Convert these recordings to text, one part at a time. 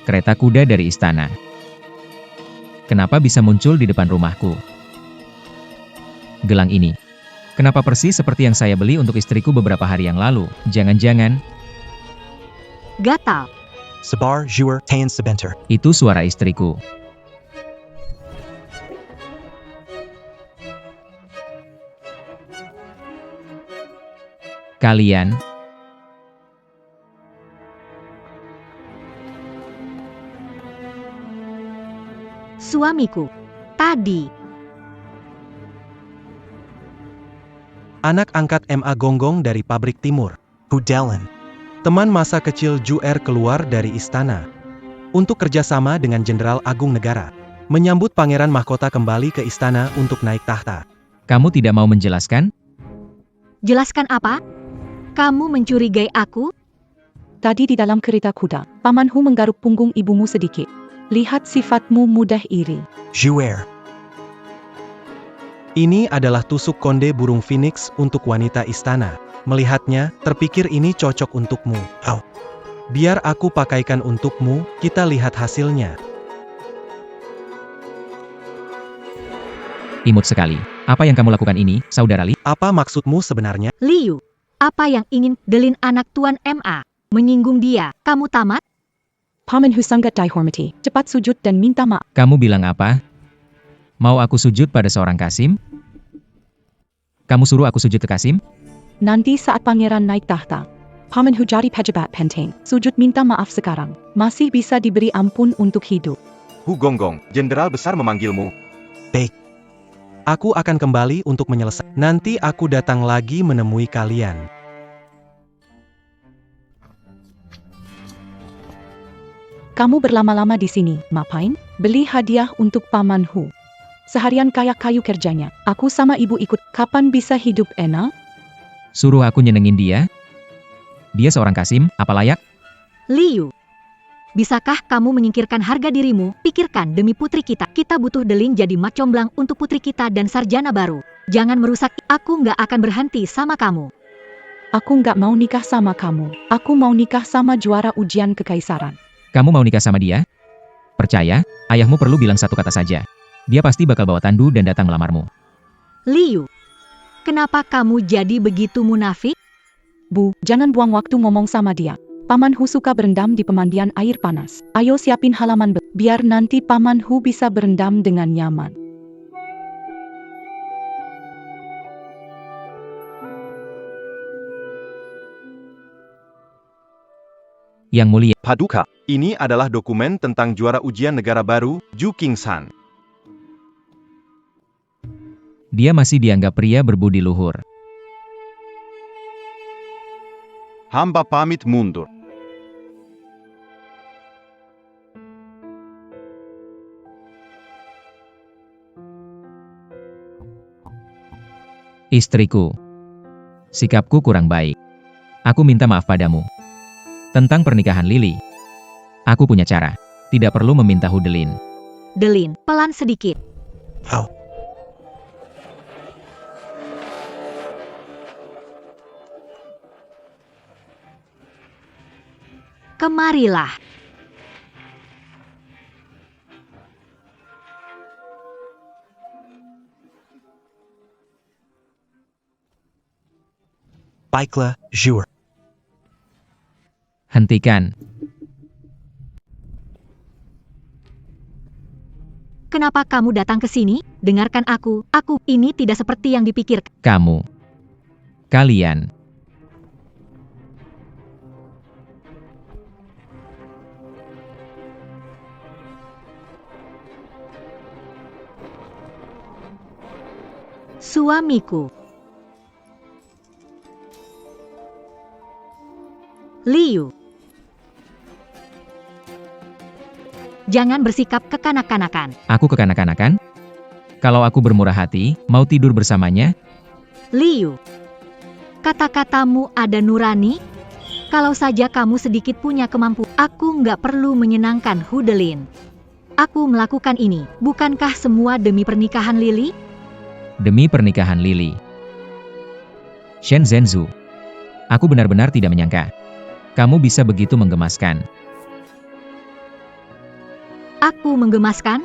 Kereta kuda dari istana. Kenapa bisa muncul di depan rumahku? Gelang ini. Kenapa persis seperti yang saya beli untuk istriku beberapa hari yang lalu? Jangan-jangan, Gatal. Sabar Jur Tayan Sebenter. itu suara istriku. Kalian, Suamiku. Tadi. Anak angkat MA Gonggong dari pabrik timur. Hudelen. Teman masa kecil Jur keluar dari istana. Untuk kerjasama dengan Jenderal Agung Negara. Menyambut Pangeran Mahkota kembali ke istana untuk naik tahta. kamu tidak mau menjelaskan? Jelaskan apa? Kamu mencurigai aku? Tadi di dalam kereta kuda, Paman Hu menggaruk punggung ibumu sedikit. Lihat sifatmu mudah iri. Jur. Ini adalah tusuk konde burung phoenix untuk wanita istana. Melihatnya, terpikir ini cocok untukmu. Oh. Biar aku pakaikan untukmu, kita lihat hasilnya. Imut sekali. Apa yang kamu lakukan ini, saudara Li? Apa maksudmu sebenarnya? Liu. Apa yang ingin Delin anak Tuan MA? Menyinggung dia. Kamu tamat? Paman Hu sangat dihormati. Cepat sujud dan minta maaf. Kamu bilang apa? Mau aku sujud pada seorang Kasim? Kamu suruh aku sujud ke Kasim? Nanti saat pangeran naik tahta, Paman Hu jadi pejabat penting. Sujud minta maaf sekarang. Masih bisa diberi ampun untuk hidup. Hu Gonggong, Jenderal Besar memanggilmu. Baik. Aku akan kembali untuk menyelesaikan. Nanti aku datang lagi menemui kalian. Kamu berlama-lama di sini, ngapain? Beli hadiah untuk Paman Hu. Seharian kayak kayu kerjanya. Aku sama ibu ikut. Kapan bisa hidup enak? Suruh aku nyenengin dia? Dia seorang Kasim, apa layak? Liu. Bisakah kamu menyingkirkan harga dirimu? Pikirkan demi putri kita. Kita butuh Delin jadi mat comblang untuk putri kita dan sarjana baru. Jangan merusak. Aku nggak akan berhenti sama kamu. Aku nggak mau nikah sama kamu. Aku mau nikah sama juara ujian kekaisaran. Kamu mau nikah sama dia? Percaya, ayahmu perlu bilang satu kata saja. Dia pasti bakal bawa tandu dan datang melamarmu. Liu. Kenapa kamu jadi begitu munafik? Bu, jangan buang waktu ngomong sama dia. Paman Hu suka berendam di pemandian air panas. Ayo siapin halaman biar nanti Paman Hu bisa berendam dengan nyaman. Yang mulia, Paduka, ini adalah dokumen tentang juara ujian negara baru, Ju Kingsan. dia masih dianggap pria berbudi luhur. Hamba pamit mundur. Istriku. Sikapku kurang baik. Aku minta maaf padamu. Tentang pernikahan Lily. Aku punya cara. Tidak perlu meminta Hudelin. Delin, pelan sedikit. Oh. Kemarilah. Baiklah, Jur. Hentikan. Kenapa kamu datang ke sini? Dengarkan aku. Ini tidak seperti yang dipikirkan. Kamu. Kalian. Suamiku. Liu. Jangan bersikap kekanak-kanakan. Aku kekanak-kanakan? Kalau aku bermurah hati, mau tidur bersamanya? Liu. Kata-katamu ada nurani? Kalau saja kamu sedikit punya kemampuan, aku nggak perlu menyenangkan Hudelin. Aku melakukan ini, bukankah semua demi pernikahan Lily? Demi pernikahan Lily. Shen Zhenzu. Aku benar-benar tidak menyangka. Kamu bisa begitu menggemaskan. Aku menggemaskan?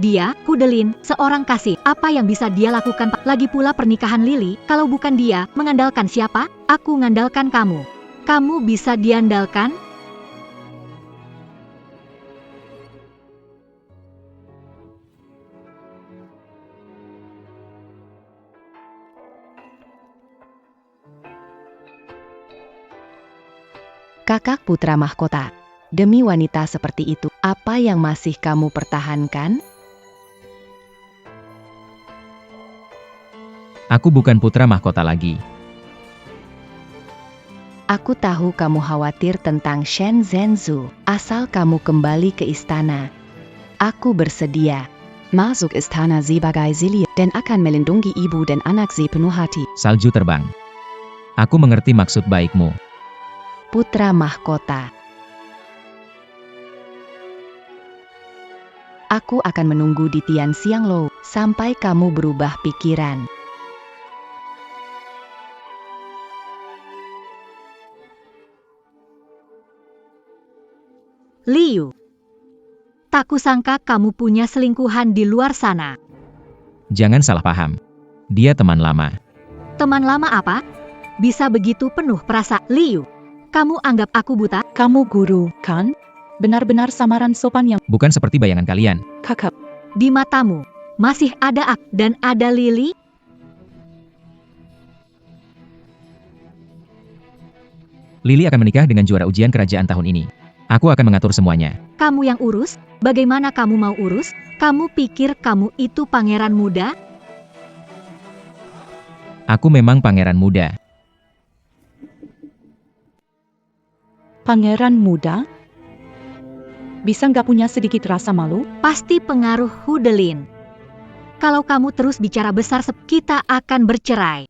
Dia, Hudelin, seorang kasih. Apa yang bisa dia lakukan? Lagi pula pernikahan Lily, kalau bukan dia, mengandalkan siapa? Aku mengandalkan kamu. Kamu bisa diandalkan? Kakak putra mahkota, demi wanita seperti itu, apa yang masih kamu pertahankan? Aku bukan putra mahkota lagi. Aku tahu kamu khawatir tentang Shen Zhenzu, asal kamu kembali ke istana. Aku bersedia masuk istana sebagai Zilia dan akan melindungi ibu dan anak Zi penuh hati. Salju terbang. Aku mengerti maksud baikmu. Putra mahkota. Aku akan menunggu di Tian Xianglou sampai kamu berubah pikiran. Liu. Tak kusangka kamu punya selingkuhan di luar sana. Jangan salah paham. Dia teman lama. Teman lama apa? Bisa begitu penuh perasaan. Liu, kamu anggap aku buta? Kamu guru, kan? Benar-benar samaran sopan yang Bukan seperti bayangan kalian. kakak. Di matamu, masih ada aku dan ada Lily? Lily akan menikah dengan juara ujian kerajaan tahun ini. Aku akan mengatur semuanya. Kamu yang urus? Bagaimana kamu mau urus? Kamu pikir kamu itu pangeran muda? Aku memang pangeran muda. Pangeran muda? Bisa nggak punya sedikit rasa malu? Pasti pengaruh Hudelin. Kalau kamu terus bicara besar, kita akan bercerai.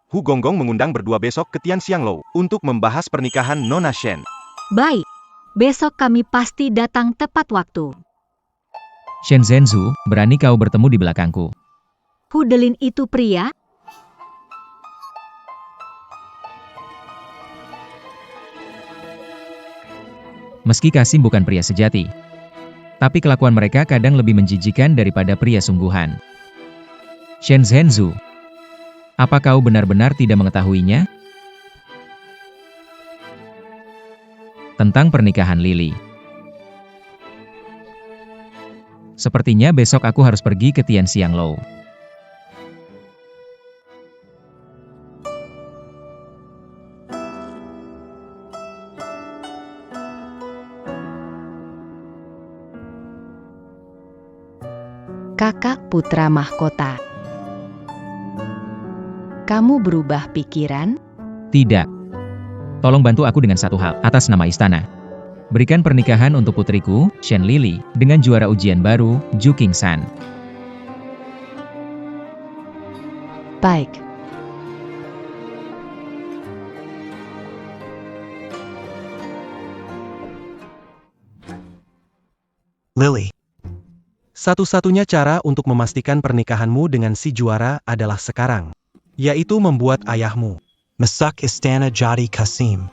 Hu Gonggong mengundang berdua besok ke Tian Xianglou untuk membahas pernikahan Nona Shen. Baik, besok kami pasti datang tepat waktu. Shen Zhenzu, berani kau bertemu di belakangku. Hudelin itu pria? Meski Kasim bukan pria sejati, tapi kelakuan mereka kadang lebih menjijikan daripada pria sungguhan. Shen Zhenzu, apa kau benar-benar tidak mengetahuinya? Tentang pernikahan Lily. Sepertinya besok aku harus pergi ke Tian Xianglou. Kakak putra mahkota. Kamu berubah pikiran? Tidak. Tolong bantu aku dengan satu hal, atas nama istana. Berikan pernikahan untuk putriku, Shen Lily, dengan juara ujian baru, Zhu Qingsan. Baik. Lily. Satu-satunya cara untuk memastikan pernikahanmu dengan si juara adalah sekarang, yaitu membuat ayahmu masak istana jadi Kasim.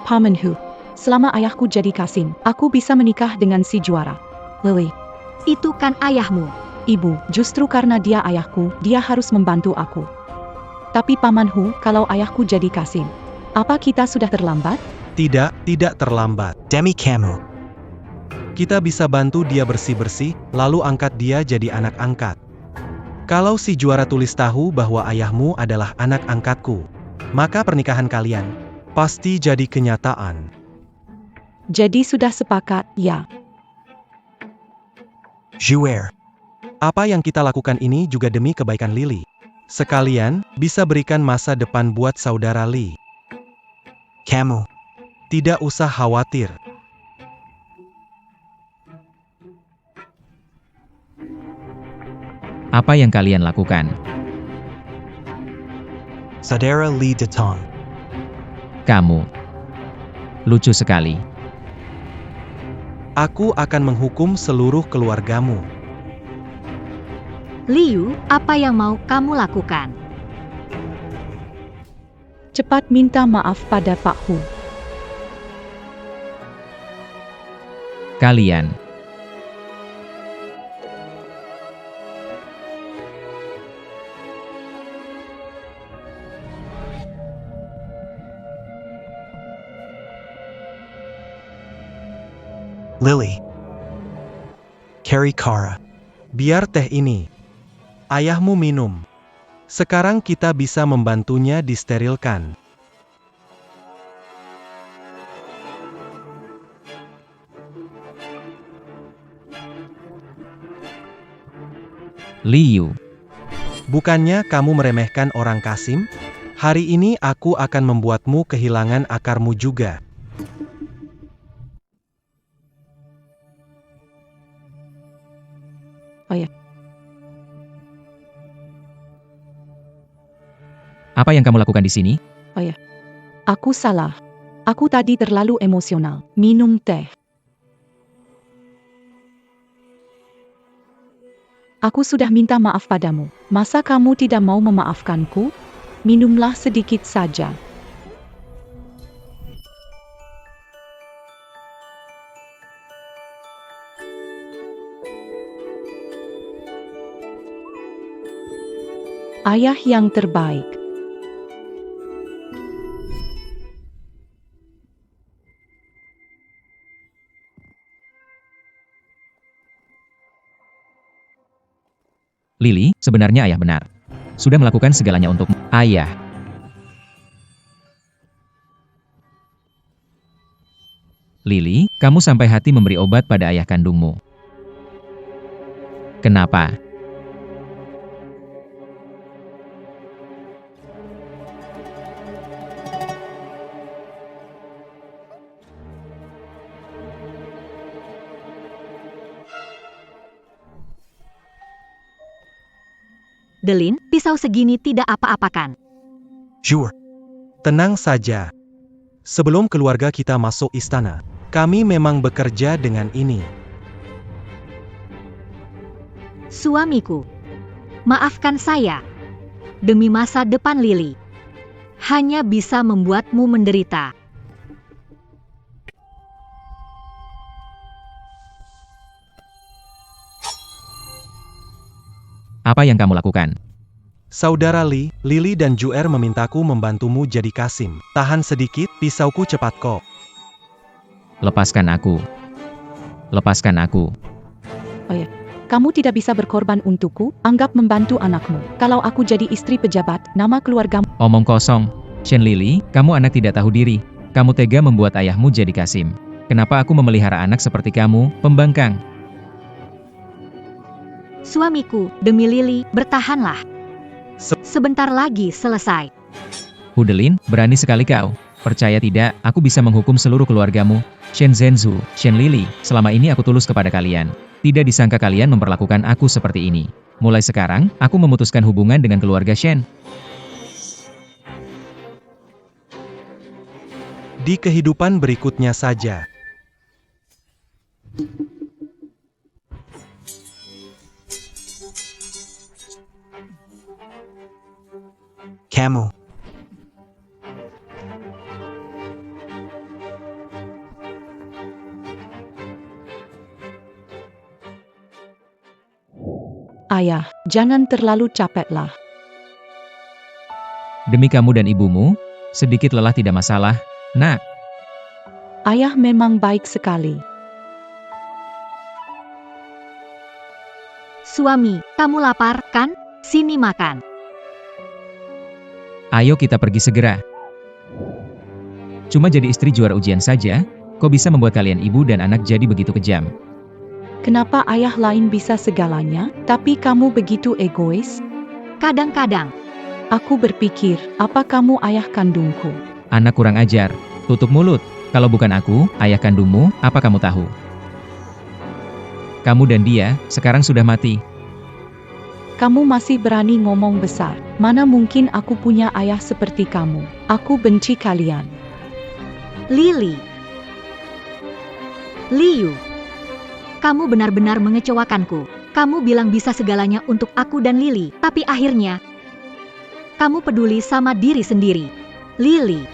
Paman Hu, selama ayahku jadi Kasim, aku bisa menikah dengan si juara. Lily, Itu kan ayahmu. ibu, justru karena dia ayahku, dia harus membantu aku. Tapi Paman Hu, kalau ayahku jadi Kasim, apa kita sudah terlambat? Tidak terlambat. Demi kamu. Kita bisa bantu dia bersih-bersih, lalu angkat dia jadi anak angkat. Kalau si juara tulis tahu bahwa ayahmu adalah anak angkatku, maka pernikahan kalian pasti jadi kenyataan. Jadi sudah sepakat, ya. Juer. Apa yang kita lakukan ini juga demi kebaikan Lily. Sekalian, bisa berikan masa depan buat saudara Lee. Kamu tidak usah khawatir. Apa yang kalian lakukan? Saudara Lee Detong. Kamu. Lucu sekali. Aku akan menghukum seluruh keluargamu. Liu, apa yang mau kamu lakukan? Cepat minta maaf pada Pak Hu. Kalian. Lily. Carry Kara. Biar teh ini. Ayahmu minum. Sekarang kita bisa membantunya disterilkan. Liu. Bukannya kamu meremehkan orang Kasim? Hari ini aku akan membuatmu kehilangan akarmu juga. Apa yang kamu lakukan di sini? Aku salah. Aku tadi terlalu emosional. Minum teh. Aku sudah minta maaf padamu. Masa kamu tidak mau memaafkanku? Minumlah sedikit saja. Ayah yang terbaik. Lily, sebenarnya ayah benar. Sudah melakukan segalanya untukmu. Ayah. Lily, kamu sampai hati memberi obat pada ayah kandungmu. Kenapa? Delin, pisau segini tidak apa-apakan. Jur. Tenang saja. Sebelum keluarga kita masuk istana, kami memang bekerja dengan ini. Suamiku, maafkan saya. Demi masa depan Lily, hanya bisa membuatmu menderita. Apa yang kamu lakukan? Saudara Li, Lily dan Juer memintaku membantumu jadi Kasim. Tahan sedikit, pisauku cepat kok. Lepaskan aku. Lepaskan aku. Kamu tidak bisa berkorban untukku, anggap membantu anakmu. Kalau aku jadi istri pejabat, nama keluargamu. Omong kosong. Shen Lily, kamu anak tidak tahu diri. Kamu tega membuat ayahmu jadi Kasim. Kenapa aku memelihara anak seperti kamu, pembangkang? Suamiku, demi Lily, bertahanlah. Sebentar lagi selesai. Hudelin, berani sekali kau. Percaya tidak, aku bisa menghukum seluruh keluargamu. Shen Zhenzu, Shen Lily, selama ini aku tulus kepada kalian. Tidak disangka kalian memperlakukan aku seperti ini. Mulai sekarang, aku memutuskan hubungan dengan keluarga Shen. Di kehidupan berikutnya saja. Kamu. Ayah, jangan terlalu capeklah. Demi kamu dan ibumu, sedikit lelah tidak masalah, nak. Ayah memang baik sekali. Suami, kamu lapar, kan? Sini makan. Ayo kita pergi segera. Cuma jadi istri juara ujian saja, kok bisa membuat kalian ibu dan anak jadi begitu kejam? Kenapa ayah lain bisa segalanya, tapi kamu begitu egois? Kadang-kadang. Aku berpikir, apa kamu ayah kandungku? Anak kurang ajar, tutup mulut. Kalau bukan aku, ayah kandungmu, apa kamu tahu? Kamu dan dia, sekarang sudah mati. Kamu masih berani ngomong besar. Mana mungkin aku punya ayah seperti kamu. Aku benci kalian. Lily. Liu. Kamu benar-benar mengecewakanku. Kamu bilang bisa segalanya untuk aku dan Lily, tapi akhirnya kamu peduli sama diri sendiri. Lily.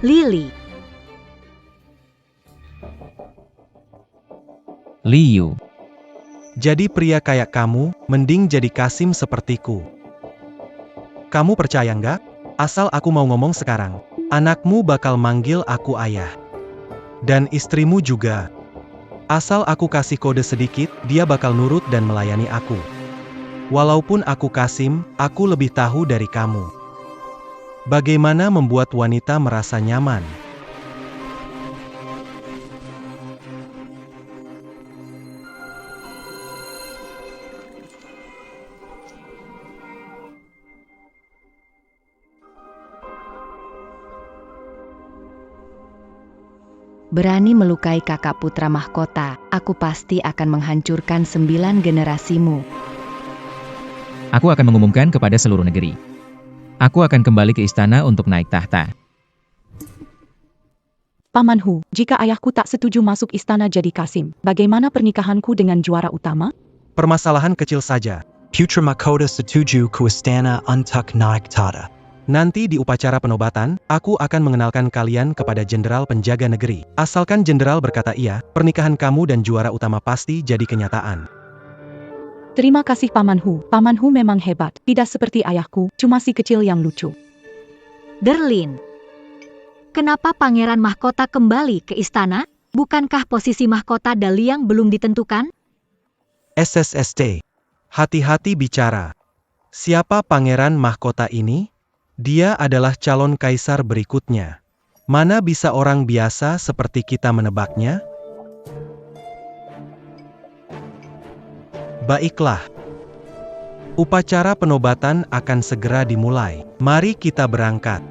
Lily. Liu. Jadi pria kayak kamu, mending jadi Kasim sepertiku. Kamu percaya nggak? Asal aku mau ngomong sekarang. Anakmu bakal manggil aku ayah. Dan istrimu juga. Asal aku kasih kode sedikit, dia bakal nurut dan melayani aku. Walaupun aku Kasim, aku lebih tahu dari kamu. Bagaimana membuat wanita merasa nyaman? Berani melukai kakak putra mahkota, aku pasti akan menghancurkan 9 generasimu. Aku akan mengumumkan kepada seluruh negeri. Aku akan kembali ke istana untuk naik tahta. Paman Hu, jika ayahku tak setuju masuk istana jadi Kasim, bagaimana pernikahanku dengan juara utama? Permasalahan kecil saja. Putra Mahkota setuju ku istana untuk naik tahta. Nanti di upacara penobatan, aku akan mengenalkan kalian kepada jenderal penjaga negeri. Asalkan jenderal berkata iya, pernikahan kamu dan juara utama pasti jadi kenyataan. Terima kasih Paman Hu. Paman Hu memang hebat, tidak seperti ayahku, cuma si kecil yang lucu. Derlin. Kenapa Pangeran Mahkota kembali ke istana? Bukankah posisi Mahkota Daliang belum ditentukan? SSST. Hati-hati bicara. Siapa Pangeran Mahkota ini? Dia adalah calon kaisar berikutnya. Mana bisa orang biasa seperti kita menebaknya? Baiklah. Upacara penobatan akan segera dimulai. Mari kita berangkat.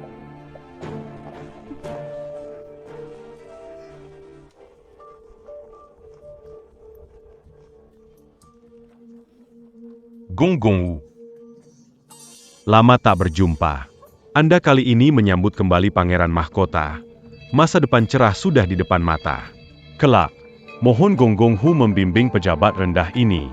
Gonggong. Lama tak berjumpa. Anda kali ini menyambut kembali Pangeran Mahkota. Masa depan cerah sudah di depan mata. Kelak, mohon Gonggong Hu membimbing pejabat rendah ini.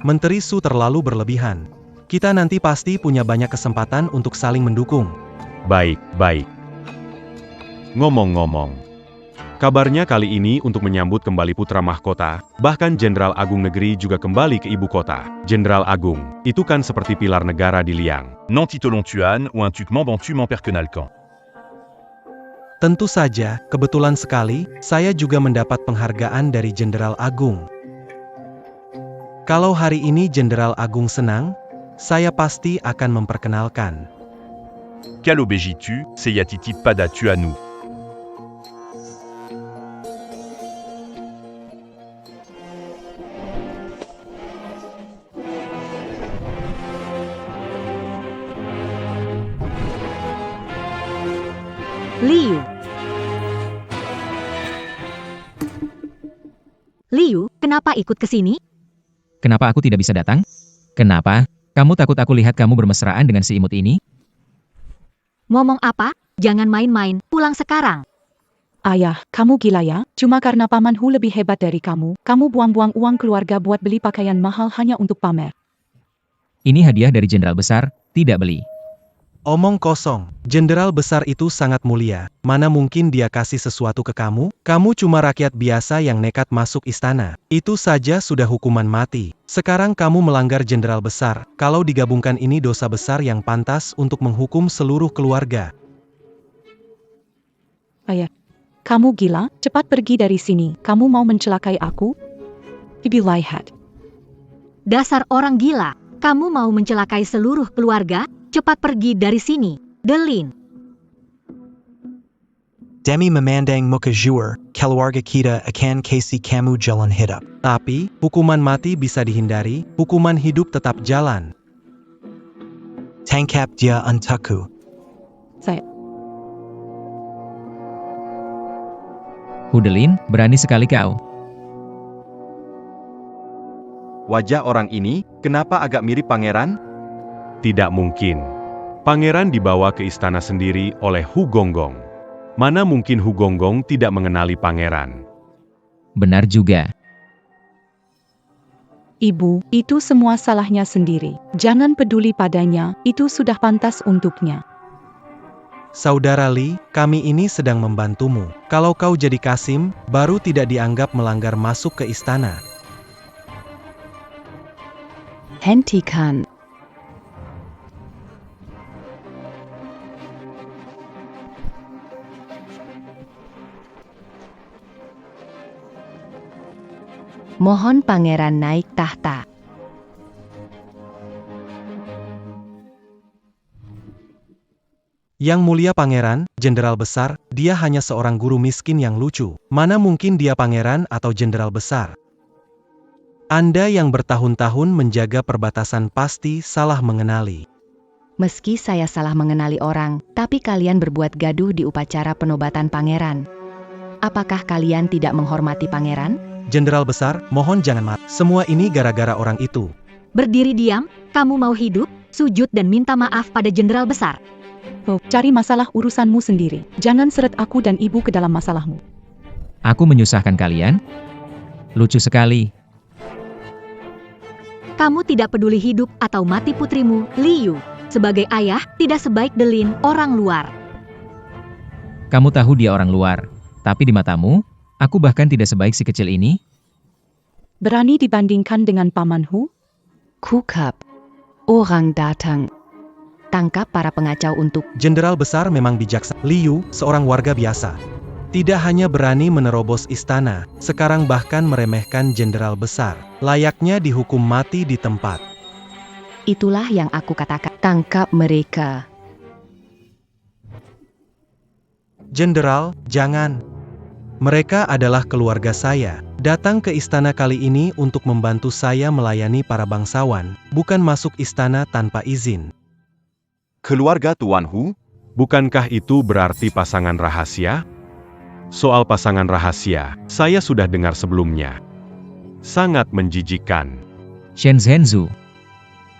Menteri Su terlalu berlebihan. Kita nanti pasti punya banyak kesempatan untuk saling mendukung. Baik, baik. Ngomong-ngomong, kabarnya kali ini untuk menyambut kembali putra mahkota, bahkan Jenderal Agung Negeri juga kembali ke ibu kota. Jenderal Agung, itu kan seperti pilar negara di Liang. Nantitolon Tuan ou un Tukman Bantu Memperkenalkan. Tentu saja, kebetulan sekali, saya juga mendapat penghargaan dari Jenderal Agung. Kalau hari ini Jenderal Agung senang, saya pasti akan memperkenalkan. Kalo bejitu, seyatiti pada tuanu. Liu. Liu, kenapa ikut ke sini? Kenapa aku tidak bisa datang? Kenapa? Kamu takut aku lihat kamu bermesraan dengan si imut ini? Ngomong apa? Jangan main-main, pulang sekarang. Ayah, kamu gila ya? Cuma karena Paman Hu lebih hebat dari kamu buang-buang uang keluarga buat beli pakaian mahal hanya untuk pamer. Ini hadiah dari jenderal besar, tidak beli. Omong kosong, jenderal besar itu sangat mulia, mana mungkin dia kasih sesuatu ke kamu? Kamu cuma rakyat biasa yang nekat masuk istana. Itu saja sudah hukuman mati. Sekarang kamu melanggar jenderal besar, kalau digabungkan ini dosa besar yang pantas untuk menghukum seluruh keluarga. Ayah, kamu gila? Cepat pergi dari sini, kamu mau mencelakai aku? Ibu lihat. Dasar orang gila, kamu mau mencelakai seluruh keluarga? Cepat pergi dari sini, Delin. Demi memandang muka jur, keluarga kita akan kasih kamu jalan hidup. Tapi, hukuman mati bisa dihindari, hukuman hidup tetap jalan. Tangkap dia untukku. Saya. Hudelin, berani sekali kau. Wajah orang ini, kenapa agak mirip pangeran? Tidak mungkin. Pangeran dibawa ke istana sendiri oleh Hu Gonggong. Mana mungkin Hu Gonggong tidak mengenali pangeran? Benar juga. Ibu, itu semua salahnya sendiri. Jangan peduli padanya, itu sudah pantas untuknya. Saudara Li, kami ini sedang membantumu. Kalau kau jadi Kasim, baru tidak dianggap melanggar masuk ke istana. Hentikan. Mohon pangeran naik tahta. Yang mulia pangeran, jenderal besar, dia hanya seorang guru miskin yang lucu. Mana mungkin dia pangeran atau jenderal besar? Anda yang bertahun-tahun menjaga perbatasan pasti salah mengenali. Meski saya salah mengenali orang, tapi kalian berbuat gaduh di upacara penobatan pangeran. Apakah kalian tidak menghormati pangeran? Jenderal besar, mohon jangan marah. Semua ini gara-gara orang itu. Berdiri diam, kamu mau hidup, sujud dan minta maaf pada jenderal besar. Oh, cari masalah urusanmu sendiri. Jangan seret aku dan ibu ke dalam masalahmu. Aku menyusahkan kalian? Lucu sekali. Kamu tidak peduli hidup atau mati putrimu, Liu. Sebagai ayah, tidak sebaik Delin, orang luar. Kamu tahu dia orang luar. Tapi di matamu, aku bahkan tidak sebaik si kecil ini. Berani dibandingkan dengan pamanhu? Kukap. Orang datang. Tangkap para pengacau untuk... Jenderal besar memang bijaksana. Liu, seorang warga biasa. Tidak hanya berani menerobos istana, sekarang bahkan meremehkan jenderal besar. Layaknya dihukum mati di tempat. Itulah yang aku katakan. Tangkap mereka. Jenderal, jangan. Mereka adalah keluarga saya. Datang ke istana kali ini untuk membantu saya melayani para bangsawan, bukan masuk istana tanpa izin. Keluarga Tuan Hu? Bukankah itu berarti pasangan rahasia? Soal pasangan rahasia, saya sudah dengar sebelumnya. Sangat menjijikkan. Shen Zhenzu.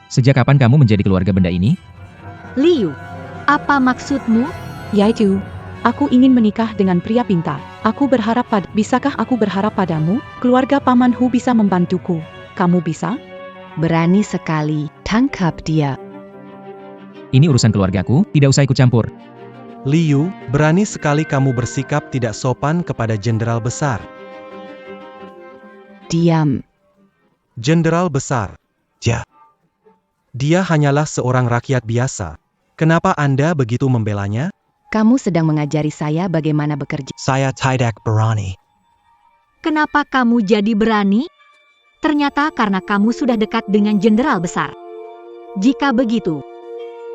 Sejak kapan kamu menjadi keluarga benda ini? Liu, apa maksudmu? Yaitu, aku ingin menikah dengan pria pintar. Bisakah aku berharap padamu? Keluarga pamanhu bisa membantuku. Kamu bisa? Berani sekali. Tangkap dia. Ini urusan keluargaku, tidak usah ikut campur. Liu, berani sekali kamu bersikap tidak sopan kepada jenderal besar. Diam. Jenderal besar. Dia hanyalah seorang rakyat biasa. Kenapa Anda begitu membelanya? Kamu sedang mengajari saya bagaimana bekerja. Saya tidak berani. Kenapa kamu jadi berani? Ternyata karena kamu sudah dekat dengan jenderal besar. Jika begitu,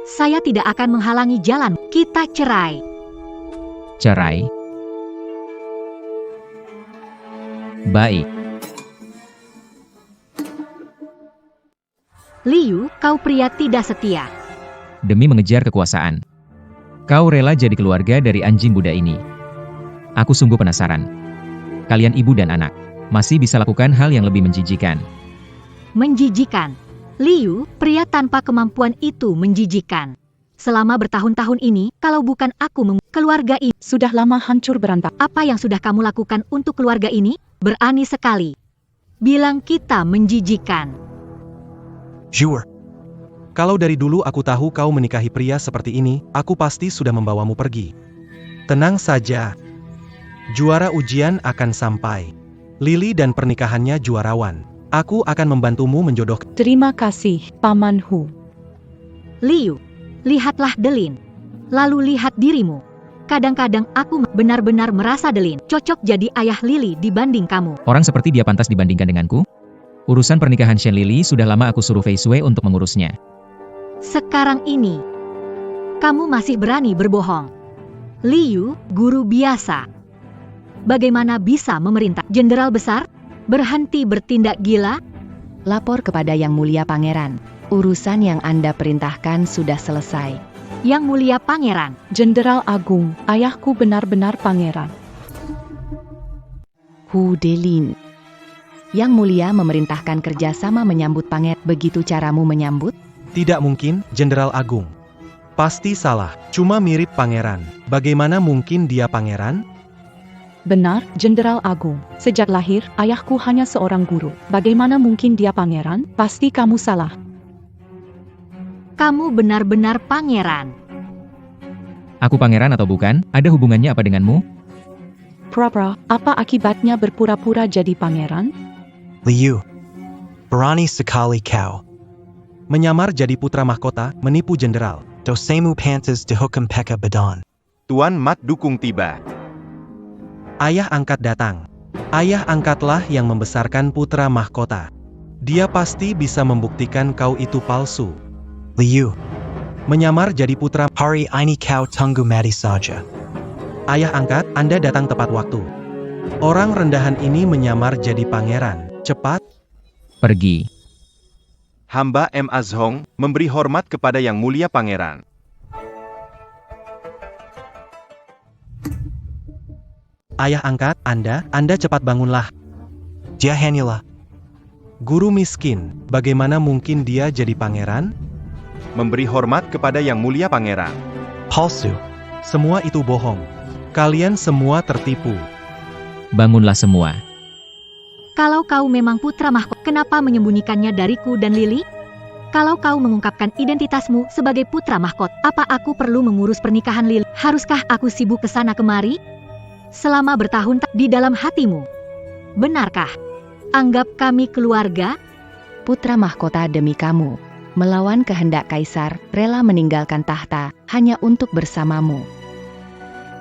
saya tidak akan menghalangi jalan. Kita cerai. Cerai? Baik. Liu, kau pria tidak setia. Demi mengejar kekuasaan, kau rela jadi keluarga dari anjing Buddha ini. Aku sungguh penasaran. Kalian ibu dan anak, masih bisa lakukan hal yang lebih menjijikan. Menjijikan. Liu, pria tanpa kemampuan itu menjijikan. Selama bertahun-tahun ini, kalau bukan aku keluarga ini Sudah lama hancur berantakan. apa yang sudah kamu lakukan untuk keluarga ini? Berani sekali. Bilang kita menjijikan. Jure. Kalau dari dulu aku tahu kau menikahi pria seperti ini, aku pasti sudah membawamu pergi. Tenang saja. Juara ujian akan sampai. Lili dan pernikahannya juarawan. Aku akan membantumu menjodohkan. Terima kasih, pamanhu. Liu, lihatlah Delin. Lalu lihat dirimu. Kadang-kadang aku benar-benar merasa Delin cocok jadi ayah Lili dibanding kamu. Orang seperti dia pantas dibandingkan denganku? Urusan pernikahan Shen Lili sudah lama aku suruh Fei Shui untuk mengurusnya. Sekarang ini, kamu masih berani berbohong. Liu, guru biasa. Bagaimana bisa memerintah jenderal besar? Berhenti bertindak gila? Lapor kepada Yang Mulia Pangeran. Urusan yang Anda perintahkan sudah selesai. Yang Mulia Pangeran. Jenderal Agung, ayahku benar-benar pangeran. Hu Delin. Yang Mulia memerintahkan kerjasama menyambut pangeran. Begitu caramu menyambut? Tidak mungkin, Jenderal Agung. Pasti salah, cuma mirip pangeran. Bagaimana mungkin dia pangeran? Benar, Jenderal Agung. Sejak lahir, ayahku hanya seorang guru. Bagaimana mungkin dia pangeran? Pasti kamu salah. Kamu benar-benar pangeran. Aku pangeran atau bukan, ada hubungannya apa denganmu? Pura-pura, apa akibatnya berpura-pura jadi pangeran? Liu. Berani sekali kau. Menyamar jadi putra mahkota, menipu jenderal. Dosemu pantas dihukum peka badan. Tuan Mat Dukung tiba. Ayah angkat datang. Ayah angkatlah yang membesarkan putra mahkota. Dia pasti bisa membuktikan kau itu palsu. Liu. Menyamar jadi putra. Hari ini kau tunggu mati saja. Ayah angkat, Anda datang tepat waktu. Orang rendahan ini menyamar jadi pangeran. Cepat. Pergi. Hamba M. Azhong memberi hormat kepada Yang Mulia Pangeran. Ayah angkat, Anda cepat bangunlah. Dia hanyalah Guru miskin, bagaimana mungkin dia jadi pangeran? Memberi hormat kepada Yang Mulia Pangeran. palsu. Semua itu bohong. Kalian semua tertipu. Bangunlah semua. Kalau kau memang putra mahkota, kenapa menyembunyikannya dariku dan Lily? Kalau kau mengungkapkan identitasmu sebagai putra mahkota, apa aku perlu mengurus pernikahan Lily? Haruskah aku sibuk ke sana kemari? Selama bertahun di dalam hatimu. Benarkah? Anggap kami keluarga? Putra mahkota demi kamu, melawan kehendak kaisar, rela meninggalkan tahta, hanya untuk bersamamu.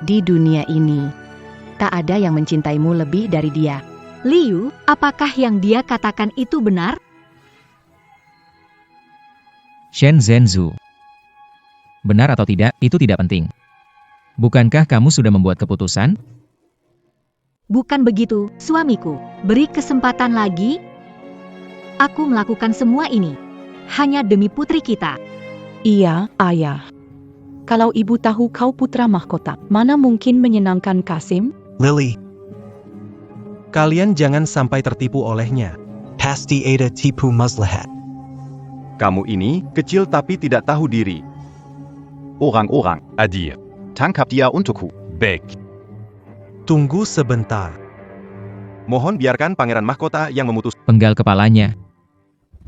Di dunia ini, tak ada yang mencintaimu lebih dari dia. Liu, apakah yang dia katakan itu benar? Shen Zhenzu. Benar atau tidak, itu tidak penting. Bukankah kamu sudah membuat keputusan? Bukan begitu, suamiku. Beri kesempatan lagi. Aku melakukan semua ini hanya demi putri kita. Iya, ayah. Kalau ibu tahu kau putra mahkota, mana mungkin menyenangkan Kasim? Lily. Kalian jangan sampai tertipu olehnya. Pasti ada tipu maslahat. Kamu ini kecil tapi tidak tahu diri. Orang-orang, Adir. Tangkap dia untukku. Baik. Tunggu sebentar. Mohon biarkan Pangeran Mahkota yang memutus. Penggal kepalanya.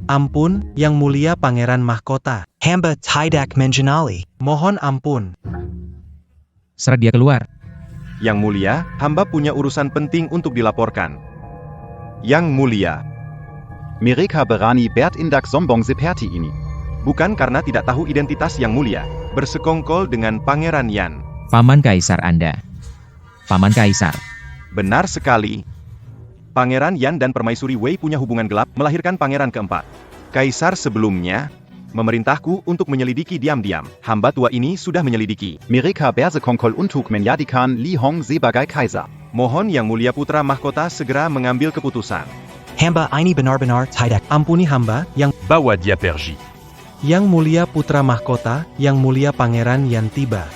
Ampun, Yang Mulia Pangeran Mahkota. Hamba tidak mengenali. Mohon ampun. Seret dia keluar. Yang Mulia, hamba punya urusan penting untuk dilaporkan. Yang Mulia, Mereka berani berindak sombong seperti ini. bukan karena tidak tahu identitas Yang Mulia, bersekongkol dengan Pangeran Yan. Paman Kaisar Anda. Paman Kaisar. Benar sekali. Pangeran Yan dan Permaisuri Wei punya hubungan gelap, melahirkan pangeran keempat. Kaisar sebelumnya memerintahku untuk menyelidiki diam-diam. Hamba tua ini sudah menyelidiki. Mereka bersekongkol untuk menjadikan Li Hong sebagai kaisar. Mohon Yang Mulia Putra Mahkota segera mengambil keputusan. Hamba ini benar-benar tidak. Ampuni hamba, Bawa dia pergi. Yang Mulia Putra Mahkota, Yang Mulia Pangeran Yan tiba.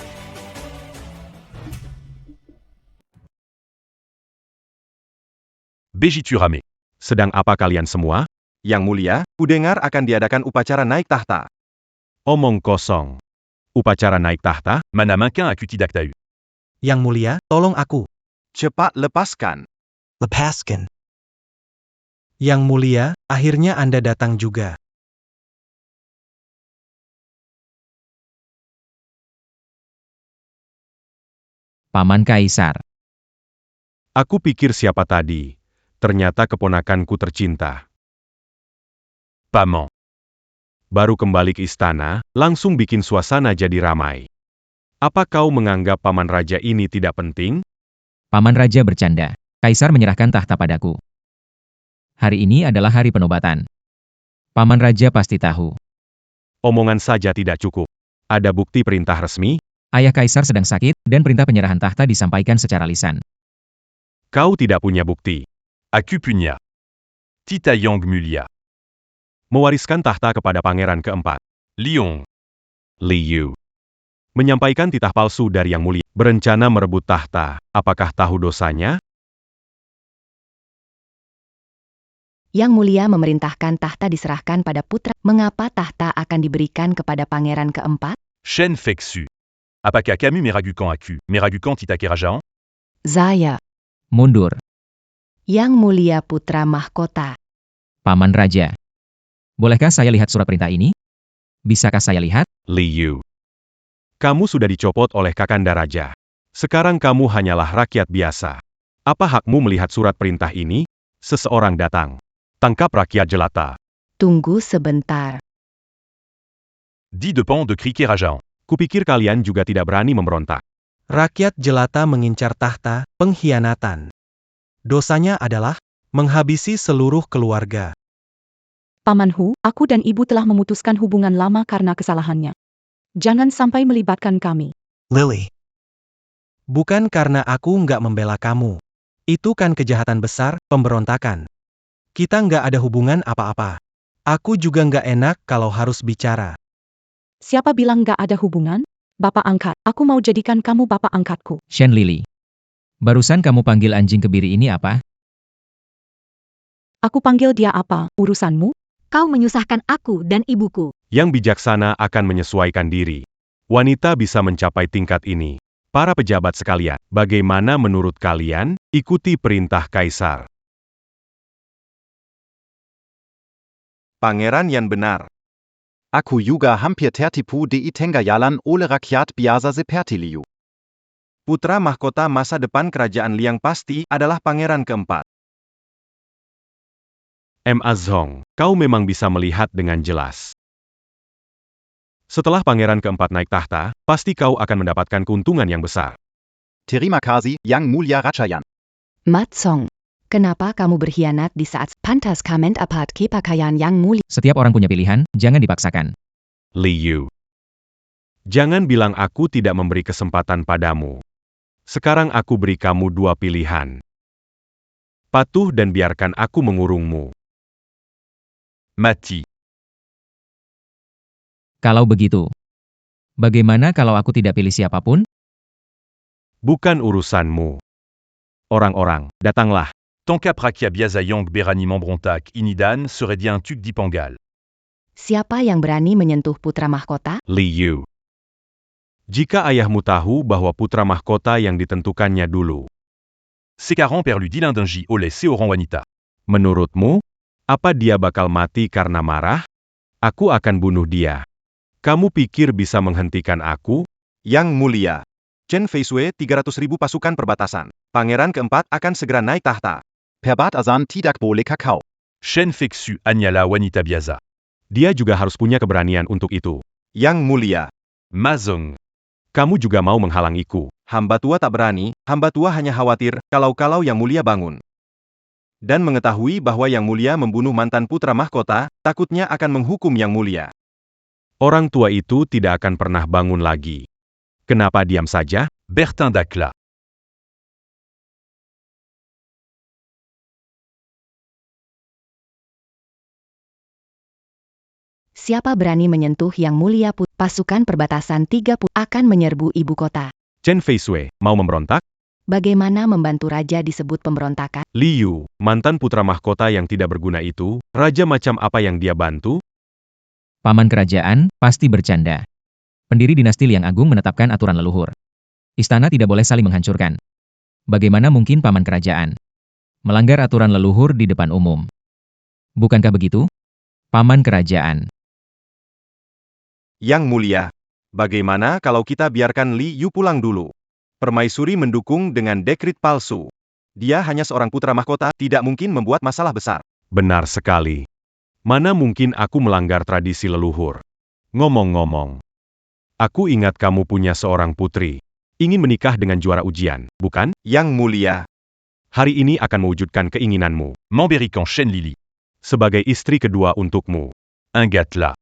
Bejiturame. Sedang apa kalian semua? Yang Mulia, kudengar akan diadakan upacara naik tahta. Omong kosong. Upacara naik tahta? Mana makin akuti daktahu. Yang Mulia, tolong aku. Cepat lepaskan. Lepaskan. Yang Mulia, akhirnya Anda datang juga. Paman Kaisar. Aku pikir siapa tadi. Ternyata keponakanku tercinta. Paman. Baru kembali ke istana, langsung bikin suasana jadi ramai. Apa kau menganggap Paman Raja ini tidak penting? Paman Raja bercanda. Kaisar menyerahkan tahta padaku. Hari ini adalah hari penobatan. Paman Raja pasti tahu. Omongan saja tidak cukup. Ada bukti perintah resmi? Ayah Kaisar sedang sakit, dan perintah penyerahan tahta disampaikan secara lisan. Kau tidak punya bukti. Aku punya. Tita Yang Mulia. Mewariskan tahta kepada pangeran keempat. Liong. Liu. Menyampaikan titah palsu dari Yang Mulia. Berencana merebut tahta. Apakah tahu dosanya? Yang Mulia memerintahkan tahta diserahkan pada putra. Mengapa tahta akan diberikan kepada pangeran keempat? Shen Fexu. Apakah kami meragukan aku? Meragukan Tita Kerajaan? Saya Mundur. Yang Mulia Putra Mahkota. Paman Raja. Bolehkah saya lihat surat perintah ini? Bisakah saya lihat? Li Yu. Kamu sudah dicopot oleh Kakanda Raja. Sekarang kamu hanyalah rakyat biasa. Apa hakmu melihat surat perintah ini? Seseorang datang. Tangkap rakyat jelata. Tunggu sebentar. Dit de Pan de criquet rageant. Kupikir kalian juga tidak berani memberontak. Rakyat jelata mengincar tahta, pengkhianatan. Dosanya adalah menghabisi seluruh keluarga. Paman Hu, aku dan ibu telah memutuskan hubungan lama karena kesalahannya. Jangan sampai melibatkan kami. Lily. Bukan karena aku nggak membela kamu. Itu kan kejahatan besar, pemberontakan. Kita nggak ada hubungan apa-apa. Aku juga nggak enak kalau harus bicara. Siapa bilang gak ada hubungan? Bapak angkat, aku mau jadikan kamu bapak angkatku. Shen Lili. Barusan kamu panggil anjing kebiri ini apa? Aku panggil dia apa, urusanmu? Kau menyusahkan aku dan ibuku. Yang bijaksana akan menyesuaikan diri. Wanita bisa mencapai tingkat ini. Para pejabat sekalian, bagaimana menurut kalian? Ikuti perintah Kaisar. Pangeran yang benar. Aku juga hampir tertipu di Tenggayalan oleh rakyat biasa seperti Liu. Putra mahkota masa depan kerajaan Liang pasti adalah pangeran keempat. Ma Zhong, kau memang bisa melihat dengan jelas. Setelah pangeran keempat naik tahta, pasti kau akan mendapatkan keuntungan yang besar. Terima kasih, Yang Mulia Rajayan. Mat Song. Kenapa kamu berkhianat di saat pantas kament apat kepakaian Yang Mulia? Setiap orang punya pilihan, jangan dipaksakan. Li Yu. Jangan bilang aku tidak memberi kesempatan padamu. Sekarang aku beri kamu dua pilihan. Patuh dan biarkan aku mengurungmu. Mati. Kalau begitu, bagaimana kalau aku tidak pilih siapapun? Bukan urusanmu. Orang-orang, datanglah. Tonka prakia biasa Yong Berani Membrontak Inidan serait bien tuk di Pangal. Siapa yang berani menyentuh putra mahkota? Li Yu. Jika ayahmu tahu bahwa putra mahkota yang ditentukannya dulu. Sekarang perlu dilindangi oleh seorang wanita. Menurutmu, apa dia bakal mati karena marah? Aku akan bunuh dia. Kamu pikir bisa menghentikan aku? Yang Mulia. Chen Feisui 300.000 pasukan perbatasan. Pangeran keempat akan segera naik tahta. Perbatasan tidak boleh kakao. Shen Fexu Anyala wanita biasa. Dia juga harus punya keberanian untuk itu. Yang Mulia. Ma Zhong. Kamu juga mau menghalangiku. Hamba tua tak berani, hamba tua hanya khawatir kalau Yang Mulia bangun. Dan mengetahui bahwa Yang Mulia membunuh mantan putra mahkota, takutnya akan menghukum Yang Mulia. Orang tua itu tidak akan pernah bangun lagi. Kenapa diam saja? Bertin Dakla. Siapa berani menyentuh Yang Mulia pasukan perbatasan 30 akan menyerbu ibu kota. Chen Feisui, mau memberontak? Bagaimana membantu raja disebut pemberontakan? Li Yu, mantan putra mahkota yang tidak berguna itu, raja macam apa yang dia bantu? Paman kerajaan, pasti bercanda. Pendiri dinasti Liang Agung menetapkan aturan leluhur. Istana tidak boleh saling menghancurkan. Bagaimana mungkin paman kerajaan melanggar aturan leluhur di depan umum? Bukankah begitu? Paman kerajaan. Yang Mulia. Bagaimana kalau kita biarkan Li Yu pulang dulu? Permaisuri mendukung dengan dekrit palsu. Dia hanya seorang putra mahkota, tidak mungkin membuat masalah besar. Benar sekali. Mana mungkin aku melanggar tradisi leluhur? Ngomong-ngomong, aku ingat kamu punya seorang putri. Ingin menikah dengan juara ujian, bukan? Yang Mulia. Hari ini akan mewujudkan keinginanmu. Memberikan Shen Lili. Sebagai istri kedua untukmu. Ingatlah.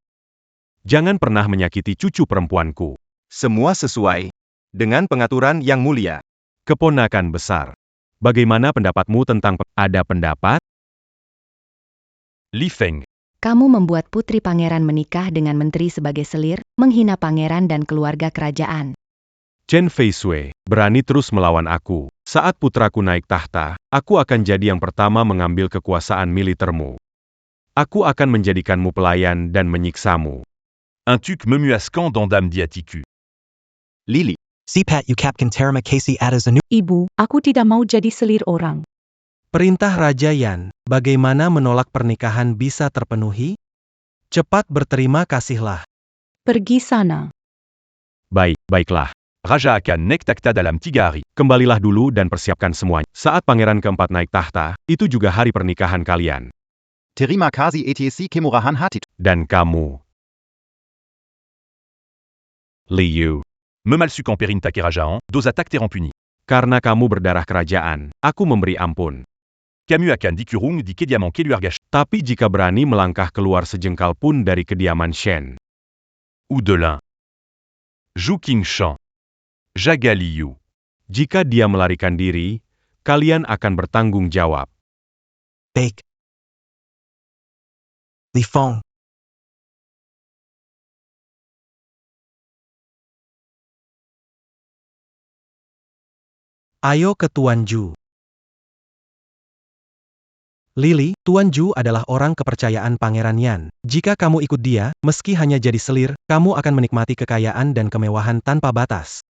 Jangan pernah menyakiti cucu perempuanku. Semua sesuai dengan pengaturan Yang Mulia. Keponakan besar. Bagaimana pendapatmu tentang ada pendapat? Li Feng. Kamu membuat putri pangeran menikah dengan menteri sebagai selir, menghina pangeran dan keluarga kerajaan. Chen Feisui, berani terus melawan aku. Saat putraku naik tahta, aku akan jadi yang pertama mengambil kekuasaan militermu. Aku akan menjadikanmu pelayan dan menyiksamu. Un tuc memuascant dans Dame Diatiku. Lili. Sipat Ukapkan Terima Kasih atas anu. Ibu, aku tidak mau jadi selir orang. Perintah Raja Yan, bagaimana menolak pernikahan bisa terpenuhi? Cepat berterima kasihlah. Pergi sana. Baiklah. Raja akan naik takhta dalam 3 hari. Kembalilah dulu dan persiapkan semuanya. Saat pangeran keempat naik tahta, itu juga hari pernikahan kalian. Terima kasih atas kemurahan hati. Dan kamu, Liu, Me malsukan Perinta Kerajaan, dos attaques terrampuni. karena kamu berdarah kerajaan, aku memberi ampun. Camus akan dikurung di kediaman keluarga Tapi jika berani melangkah keluar sejengkal pun dari kediaman Shen, Oudelin. Zhu Qingshan. Jaga Liu. jika dia melarikan diri, kalian akan bertanggung jawab. Bake. Li Feng. Ayo ke Tuan Ju. Lily, Tuan Ju adalah orang kepercayaan Pangeran Yan. Jika kamu ikut dia, meski hanya jadi selir, kamu akan menikmati kekayaan dan kemewahan tanpa batas.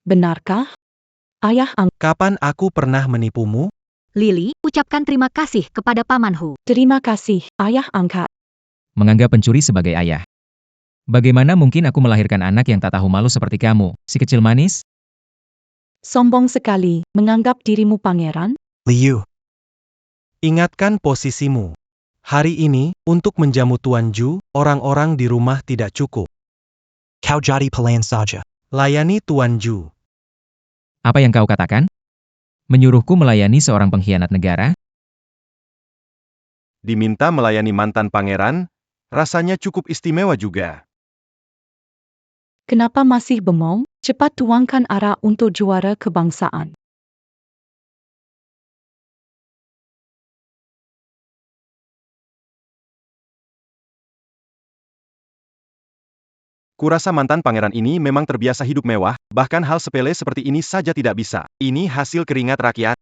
Benarkah? Ayah Kapan aku pernah menipumu? Lily, ucapkan terima kasih kepada Paman Hu. terima kasih, ayah angkat. Menganggap pencuri sebagai ayah. Bagaimana mungkin aku melahirkan anak yang tak tahu malu seperti kamu, si kecil manis? Sombong sekali, menganggap dirimu pangeran? Liu. Ingatkan posisimu. Hari ini, untuk menjamu Tuan Ju, orang-orang di rumah tidak cukup. Kau jadi pelayan saja. Layani Tuan Ju. Apa yang kau katakan? Menyuruhku melayani seorang pengkhianat negara? Diminta melayani mantan pangeran, rasanya cukup istimewa juga. Kenapa masih bengong? Cepat tuangkan arak untuk juara kebangsaan. Kurasa mantan pangeran ini memang terbiasa hidup mewah, bahkan hal sepele seperti ini saja tidak bisa. Ini hasil keringat rakyat.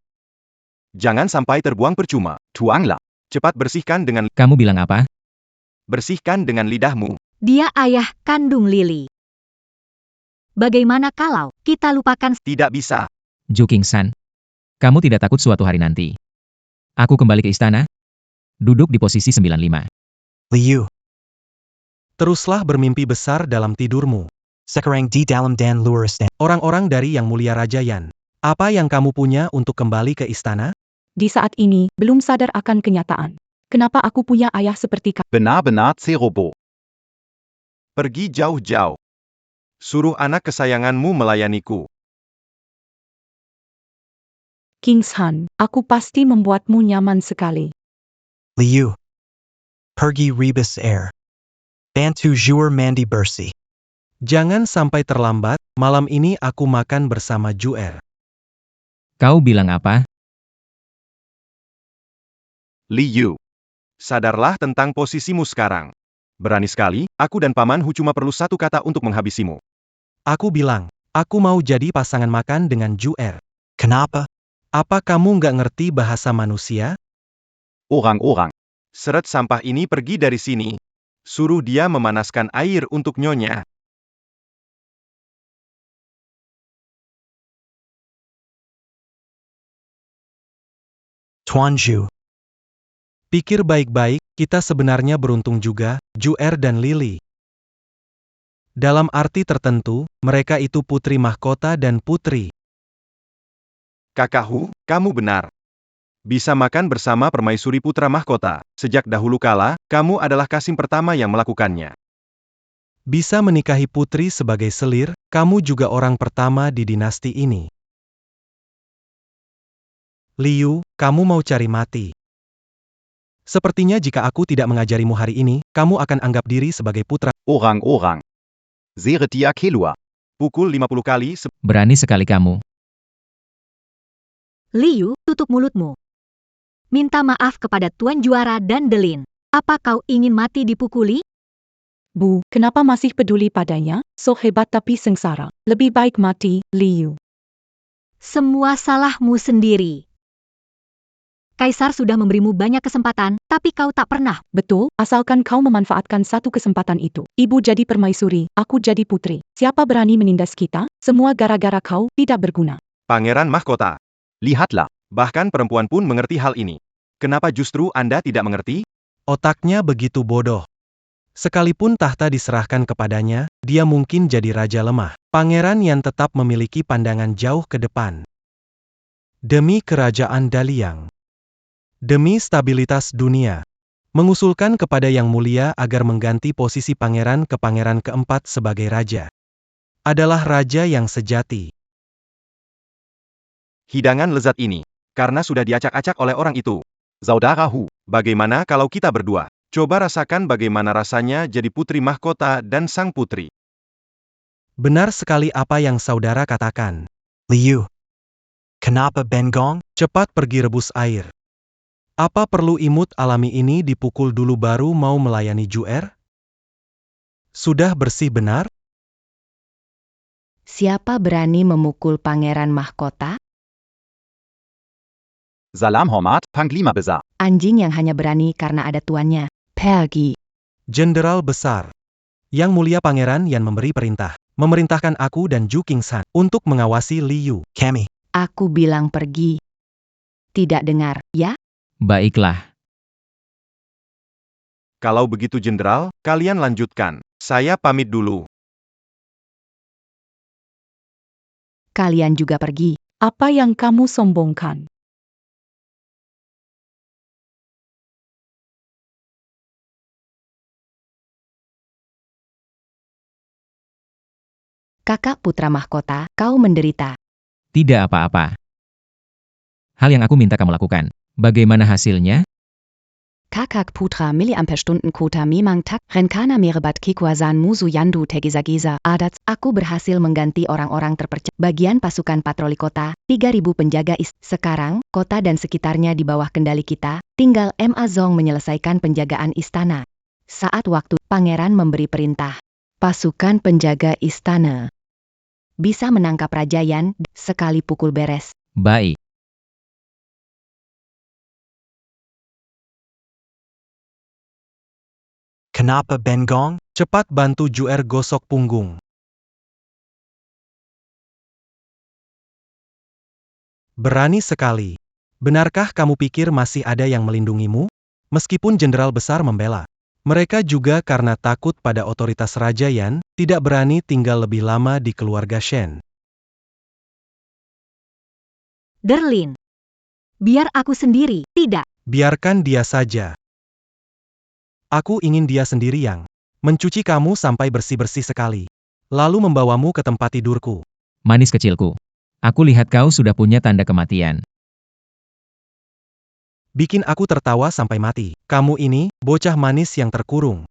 Jangan sampai terbuang percuma. Tuanglah. Cepat bersihkan dengan Kamu bilang apa? bersihkan dengan lidahmu. Dia ayah kandung Lily. Bagaimana kalau kita lupakan Tidak bisa. Zhu Qingshan. Kamu tidak takut suatu hari nanti? Aku kembali ke istana? Duduk di posisi 95. Liu. Teruslah bermimpi besar dalam tidurmu. Sekarang di dalam dan luar istana. Orang-orang dari Yang Mulia Raja Yan. Apa yang kamu punya untuk kembali ke istana? Di saat ini, belum sadar akan kenyataan. Kenapa aku punya ayah seperti kamu? Benar-benar ceroboh. Pergi jauh-jauh. Suruh anak kesayanganmu melayaniku. Qingshan, aku pasti membuatmu nyaman sekali. Liu. Pergi rebus air. Bantu Juer mandi bersih. Jangan sampai terlambat, malam ini aku makan bersama Juer. Kau bilang apa? Liu. Sadarlah tentang posisimu sekarang. Berani sekali, aku dan Paman Hu cuma perlu satu kata untuk menghabisimu. Aku bilang, aku mau jadi pasangan makan dengan Juer. Kenapa? Apa kamu nggak ngerti bahasa manusia? Orang-orang. Seret sampah ini pergi dari sini. Suruh dia memanaskan air untuk nyonya. Tuan Ju. Pikir baik-baik, kita sebenarnya beruntung juga, Juer dan Lily. Dalam arti tertentu, mereka itu putri mahkota dan putri. Kakak Hu, kamu benar. Bisa makan bersama permaisuri putra mahkota. Sejak dahulu kala, kamu adalah Kasim pertama yang melakukannya. Bisa menikahi putri sebagai selir, kamu juga orang pertama di dinasti ini. Liu, kamu mau cari mati. Sepertinya jika aku tidak mengajarimu hari ini, kamu akan anggap diri sebagai putra. Orang-orang. Seret dia keluar. Pukul 50 kali Berani sekali kamu. Liu, tutup mulutmu. Minta maaf kepada Tuan Juara dan Delin. Apa kau ingin mati dipukuli? Bu, kenapa masih peduli padanya? So hebat tapi sengsara. Lebih baik mati, Liu. Semua salahmu sendiri. Kaisar sudah memberimu banyak kesempatan, tapi kau tak pernah. Betul, asalkan kau memanfaatkan satu kesempatan itu. Ibu jadi permaisuri, aku jadi putri. Siapa berani menindas kita? Semua gara-gara kau, tidak berguna. Pangeran Mahkota. Lihatlah, Bahkan perempuan pun mengerti hal ini. Kenapa justru Anda tidak mengerti? Otaknya begitu bodoh. Sekalipun tahta diserahkan kepadanya, dia mungkin jadi raja lemah. Pangeran Yan tetap memiliki pandangan jauh ke depan. Demi kerajaan Daliang. Demi stabilitas dunia. Mengusulkan kepada Yang Mulia agar mengganti posisi pangeran ke pangeran keempat sebagai raja. Adalah raja yang sejati. Hidangan lezat ini. Karena sudah diacak-acak oleh orang itu. Saudara Hu, Bagaimana kalau kita berdua? Coba rasakan bagaimana rasanya jadi putri mahkota dan sang putri. Benar sekali apa yang saudara katakan. Liu. Kenapa Bengong? Cepat pergi rebus air. Apa perlu imut alami ini dipukul dulu baru mau melayani Juer? Sudah bersih benar? Siapa berani memukul pangeran mahkota? Salam Hormat, Panglima Besar. Anjing yang hanya berani karena ada tuannya. Pergi. Jenderal besar. Yang Mulia Pangeran Yan memberi perintah. Memerintahkan aku dan Ju Kingsan untuk mengawasi Liu. Kami. Aku bilang pergi. Tidak dengar, ya? Baiklah. Kalau begitu jenderal, kalian lanjutkan. Saya pamit dulu. Kalian juga pergi. Apa yang kamu sombongkan? Kakak putra mahkota, kau menderita. Tidak apa-apa. Hal yang aku minta kamu lakukan. Bagaimana hasilnya? Kakak putra miliampere-Stunden kota memang tak renkana merebat kekuasaan musuh Yandu Tegizageza adat. Aku berhasil mengganti orang-orang terpercaya. Bagian pasukan patroli kota, 3.000 penjaga Sekarang, kota dan sekitarnya di bawah kendali kita, tinggal Ma Zong menyelesaikan penjagaan istana. Saat waktu, pangeran memberi perintah. Pasukan penjaga istana bisa menangkap Raja Yan sekali pukul beres. Baik. Kenapa Bengong? Cepat bantu Juer gosok punggung. Berani sekali. Benarkah kamu pikir masih ada yang melindungimu? Meskipun jenderal besar membela. Mereka juga karena takut pada otoritas Raja Yan, tidak berani tinggal lebih lama di keluarga Shen. Derlin. Biar aku sendiri, tidak. Biarkan dia saja. Aku ingin dia sendiri yang mencuci kamu sampai bersih-bersih sekali. Lalu membawamu ke tempat tidurku. Manis kecilku. Aku lihat kau sudah punya tanda kematian. Bikin aku tertawa sampai mati. Kamu ini, bocah manis yang terkurung.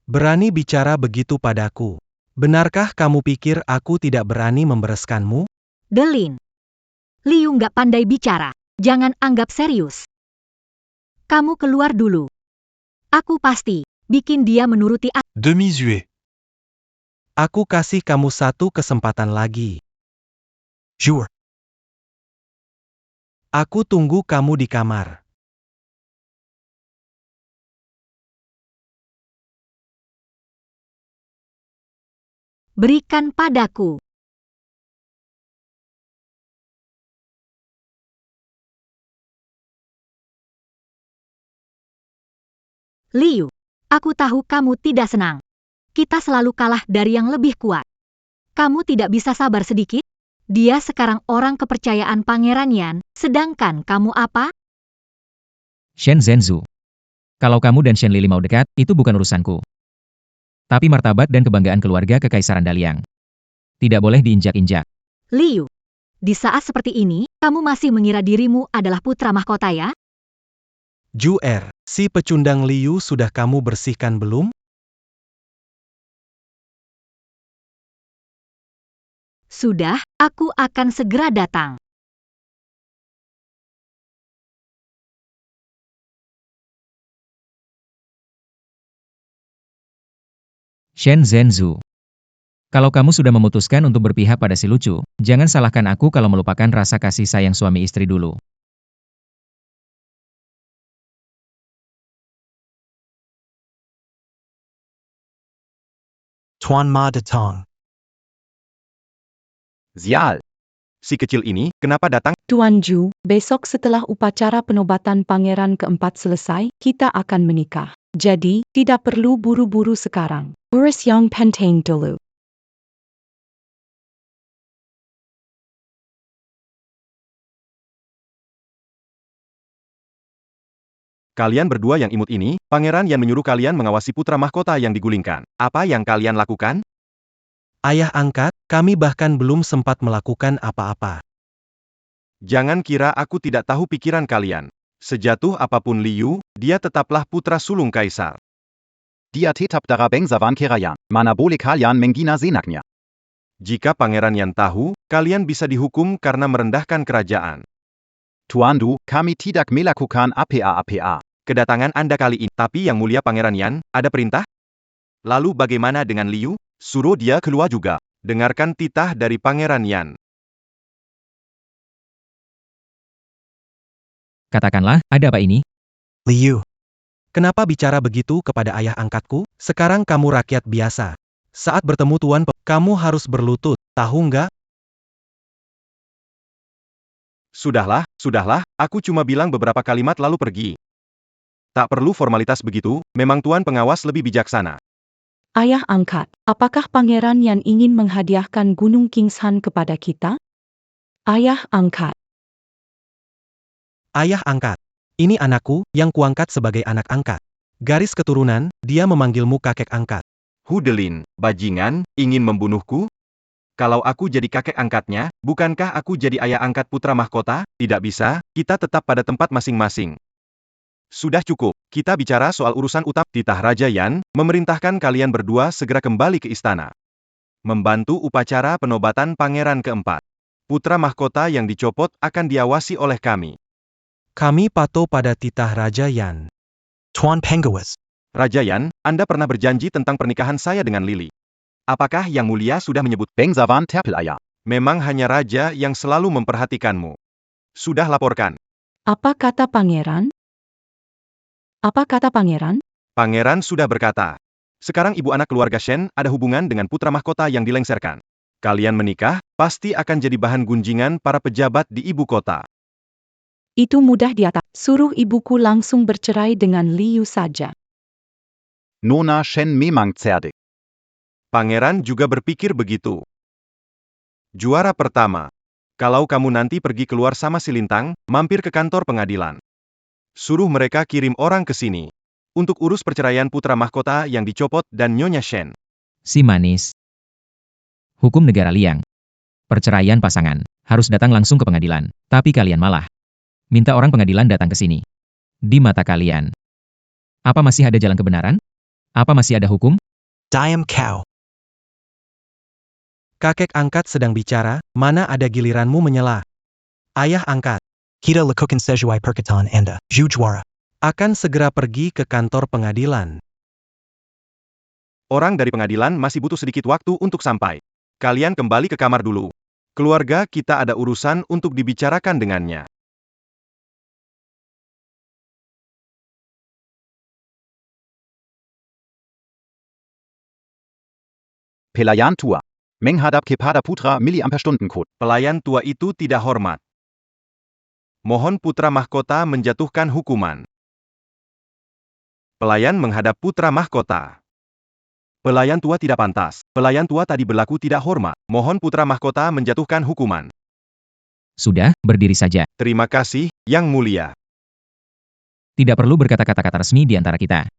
Berani bicara begitu padaku. Benarkah kamu pikir aku tidak berani membereskanmu? Derlin. Liu nggak pandai bicara. Jangan anggap serius. Kamu keluar dulu. Aku pasti bikin dia menuruti aku. Demi-Zue. Aku kasih kamu satu kesempatan lagi. Jure. Aku tunggu kamu di kamar. Berikan padaku. Liu, aku tahu kamu tidak senang. Kita selalu kalah dari yang lebih kuat. Kamu tidak bisa sabar sedikit? Dia sekarang orang kepercayaan Pangeran Yan, sedangkan kamu apa? Shen Zhenzu. Kalau kamu dan Shen Lili mau dekat, itu bukan urusanku. Tapi martabat dan kebanggaan keluarga Kekaisaran Daliang tidak boleh diinjak-injak. Liu, di saat seperti ini, kamu masih mengira dirimu adalah putra mahkota ya? Juer, si pecundang Liu sudah kamu bersihkan belum? Sudah, aku akan segera datang. Shen Zhenzu. Kalau kamu sudah memutuskan untuk berpihak pada si lucu, jangan salahkan aku kalau melupakan rasa kasih sayang suami istri dulu. Tuan Ma Datang. Sial. Si kecil ini, kenapa datang? Tuan Ju, besok setelah upacara penobatan pangeran keempat selesai, kita akan menikah. Jadi, tidak perlu buru-buru sekarang. Urus yang penting dulu. Kalian berdua yang imut ini, Pangeran Yan menyuruh kalian mengawasi putra mahkota yang digulingkan. Apa yang kalian lakukan? Ayah angkat, kami bahkan belum sempat melakukan apa-apa. Jangan kira aku tidak tahu pikiran kalian. Sejatuh apapun Liu, dia tetaplah putra sulung kaisar. Dia tetap darah bangsawan Kerayan, mana boleh kalian menghina senaknya. Jika Pangeran Yan tahu, kalian bisa dihukum karena merendahkan kerajaan. Tuan Du, kami tidak melakukan apa-apa. Kedatangan Anda kali ini, tapi yang mulia Pangeran Yan, ada perintah? Lalu bagaimana dengan Liu? Suruh dia keluar juga. Dengarkan titah dari Pangeran Yan. Katakanlah, ada apa ini? Liu. Kenapa bicara begitu kepada ayah angkatku? Sekarang kamu rakyat biasa. Saat bertemu Tuan, kamu harus berlutut, tahu nggak? Sudahlah, aku cuma bilang beberapa kalimat lalu pergi. Tak perlu formalitas begitu, memang Tuan pengawas lebih bijaksana. Ayah angkat, apakah Pangeran yang ingin menghadiahkan Gunung Kingshan kepada kita? Ayah angkat. Ayah angkat. Ini anakku, yang kuangkat sebagai anak angkat. Garis keturunan, dia memanggilmu kakek angkat. Hudelin, bajingan, ingin membunuhku? Kalau aku jadi kakek angkatnya, bukankah aku jadi ayah angkat putra mahkota? Tidak bisa, kita tetap pada tempat masing-masing. Sudah cukup, kita bicara soal urusan utama. Titah Raja Yan, memerintahkan kalian berdua segera kembali ke istana. Membantu upacara penobatan pangeran keempat. Putra mahkota yang dicopot akan diawasi oleh kami. Kami patuh pada titah Raja Yan. Tuan Pengawas. Raja Yan, Anda pernah berjanji tentang pernikahan saya dengan Lily. Apakah Yang Mulia sudah menyebut? Bangsawan Terpelaya. Memang hanya Raja yang selalu memperhatikanmu. Sudah laporkan. Apa kata Pangeran? Apa kata Pangeran? Pangeran sudah berkata. Sekarang ibu anak keluarga Shen ada hubungan dengan putra mahkota yang dilengserkan. Kalian menikah, pasti akan jadi bahan gunjingan para pejabat di ibu kota. Itu mudah diatas. Suruh ibuku langsung bercerai dengan Liu saja. Nona Shen memang cerdik. Pangeran juga berpikir begitu. Juara pertama. Kalau kamu nanti pergi keluar sama si Lintang, mampir ke kantor pengadilan. Suruh mereka kirim orang ke sini. Untuk urus perceraian putra mahkota yang dicopot dan Nyonya Shen. Si manis. Hukum negara Liang. Perceraian pasangan harus datang langsung ke pengadilan, tapi kalian malah minta orang pengadilan datang ke sini. Di mata kalian, apa masih ada jalan kebenaran? Apa masih ada hukum? Diam kau. Kakek angkat sedang bicara, mana ada giliranmu menyela. Ayah angkat. Kita lakukan sesuai perkataan Anda, Jujuara. Akan segera pergi ke kantor pengadilan. Orang dari pengadilan masih butuh sedikit waktu untuk sampai. Kalian kembali ke kamar dulu. Keluarga kita ada urusan untuk dibicarakan dengannya. Pelayan tua. Menghadap kepada putra miliampere-Stunden code. Pelayan tua itu tidak hormat. Mohon putra mahkota menjatuhkan hukuman. Pelayan menghadap putra mahkota. Pelayan tua tidak pantas. Pelayan tua tadi berlaku tidak hormat. Mohon putra mahkota menjatuhkan hukuman. Sudah, berdiri saja. Terima kasih, Yang Mulia. Tidak perlu berkata kata-kata resmi di antara kita.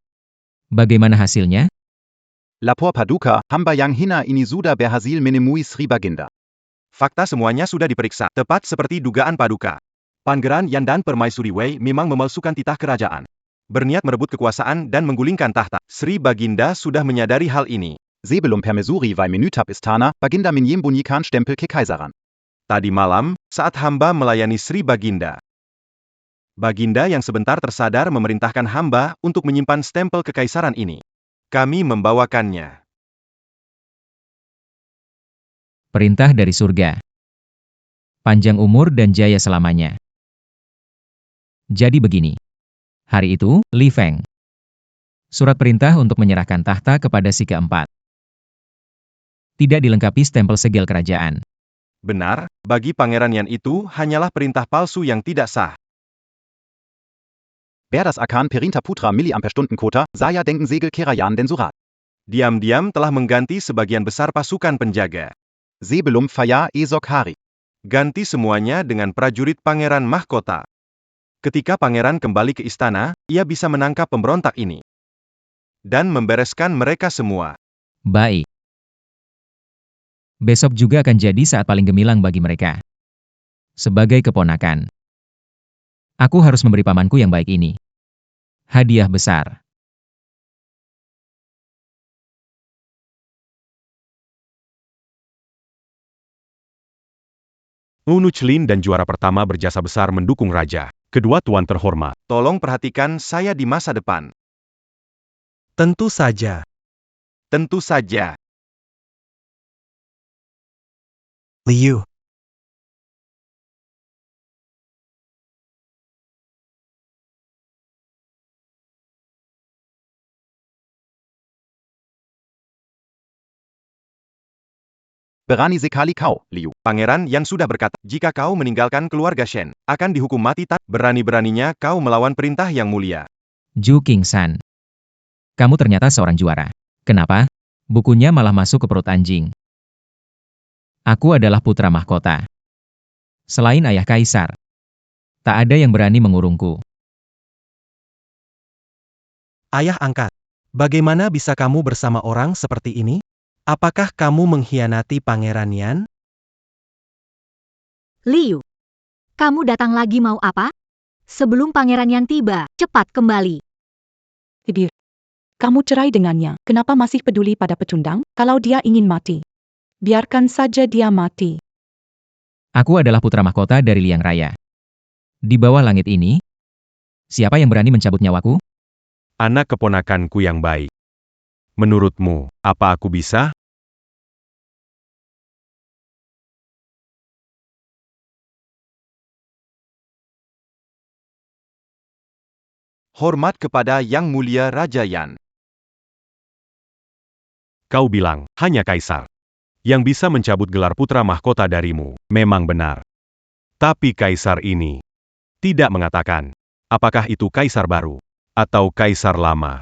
Bagaimana hasilnya? Lapor Paduka, hamba yang hina ini sudah berhasil menemui Sri Baginda. Fakta semuanya sudah diperiksa, tepat seperti dugaan Paduka. Pangeran Yan dan Permaisuri Wei memang memalsukan titah kerajaan. Berniat merebut kekuasaan dan menggulingkan tahta. Sri Baginda sudah menyadari hal ini. Sebelum Permaisuri Wei menutap istana, Baginda menyembunyikan stempel kekaisaran. Tadi malam, saat hamba melayani Sri Baginda. Baginda yang sebentar tersadar memerintahkan hamba untuk menyimpan stempel kekaisaran ini. Kami membawakannya. Perintah dari surga. Panjang umur dan jaya selamanya. Jadi begini. Hari itu, Li Feng. Surat perintah untuk menyerahkan tahta kepada si keempat. Tidak dilengkapi stempel segel kerajaan. Benar, bagi Pangeran Yan itu hanyalah perintah palsu yang tidak sah. Wer das Akan Perinta Putra Milliampere-Stunden-Quota, Saya denken Segel Kerayan den Surat. Diam-diam telah mengganti sebagian besar pasukan penjaga. Sebelum Faya Esok Hari. Ganti semuanya dengan prajurit Pangeran Mahkota. Ketika pangeran kembali ke istana, ia bisa menangkap pemberontak ini. Dan membereskan mereka semua. Baik. Besok juga akan jadi saat paling gemilang bagi mereka. Sebagai keponakan, aku harus memberi pamanku yang baik ini hadiah besar. Unuchlin dan juara pertama berjasa besar mendukung raja. Kedua tuan terhormat. Tolong perhatikan saya di masa depan. Tentu saja. Tentu saja. Liu. Berani sekali kau, Liu. Pangeran Yan sudah berkata, jika kau meninggalkan keluarga Shen, akan dihukum mati. Berani-beraninya kau melawan perintah yang mulia. Zhu Qingsan. Kamu ternyata seorang juara. Kenapa? Bukunya malah masuk ke perut anjing. Aku adalah putra mahkota. Selain ayah kaisar, tak ada yang berani mengurungku. Ayah angkat, bagaimana bisa kamu bersama orang seperti ini? Apakah kamu mengkhianati Pangeran Yan? Liu, kamu datang lagi mau apa? Sebelum Pangeran Yan tiba, cepat kembali. Tibir, kamu cerai dengannya. Kenapa masih peduli pada pecundang? Kalau dia ingin mati, biarkan saja dia mati. Aku adalah putra mahkota dari Liang Raya. Di bawah langit ini, siapa yang berani mencabut nyawaku? Anak keponakanku yang baik. Menurutmu, apa aku bisa? Hormat kepada Yang Mulia Raja Yan. Kau bilang, hanya kaisar yang bisa mencabut gelar putra mahkota darimu. Memang benar. Tapi kaisar ini tidak mengatakan, apakah itu kaisar baru atau kaisar lama.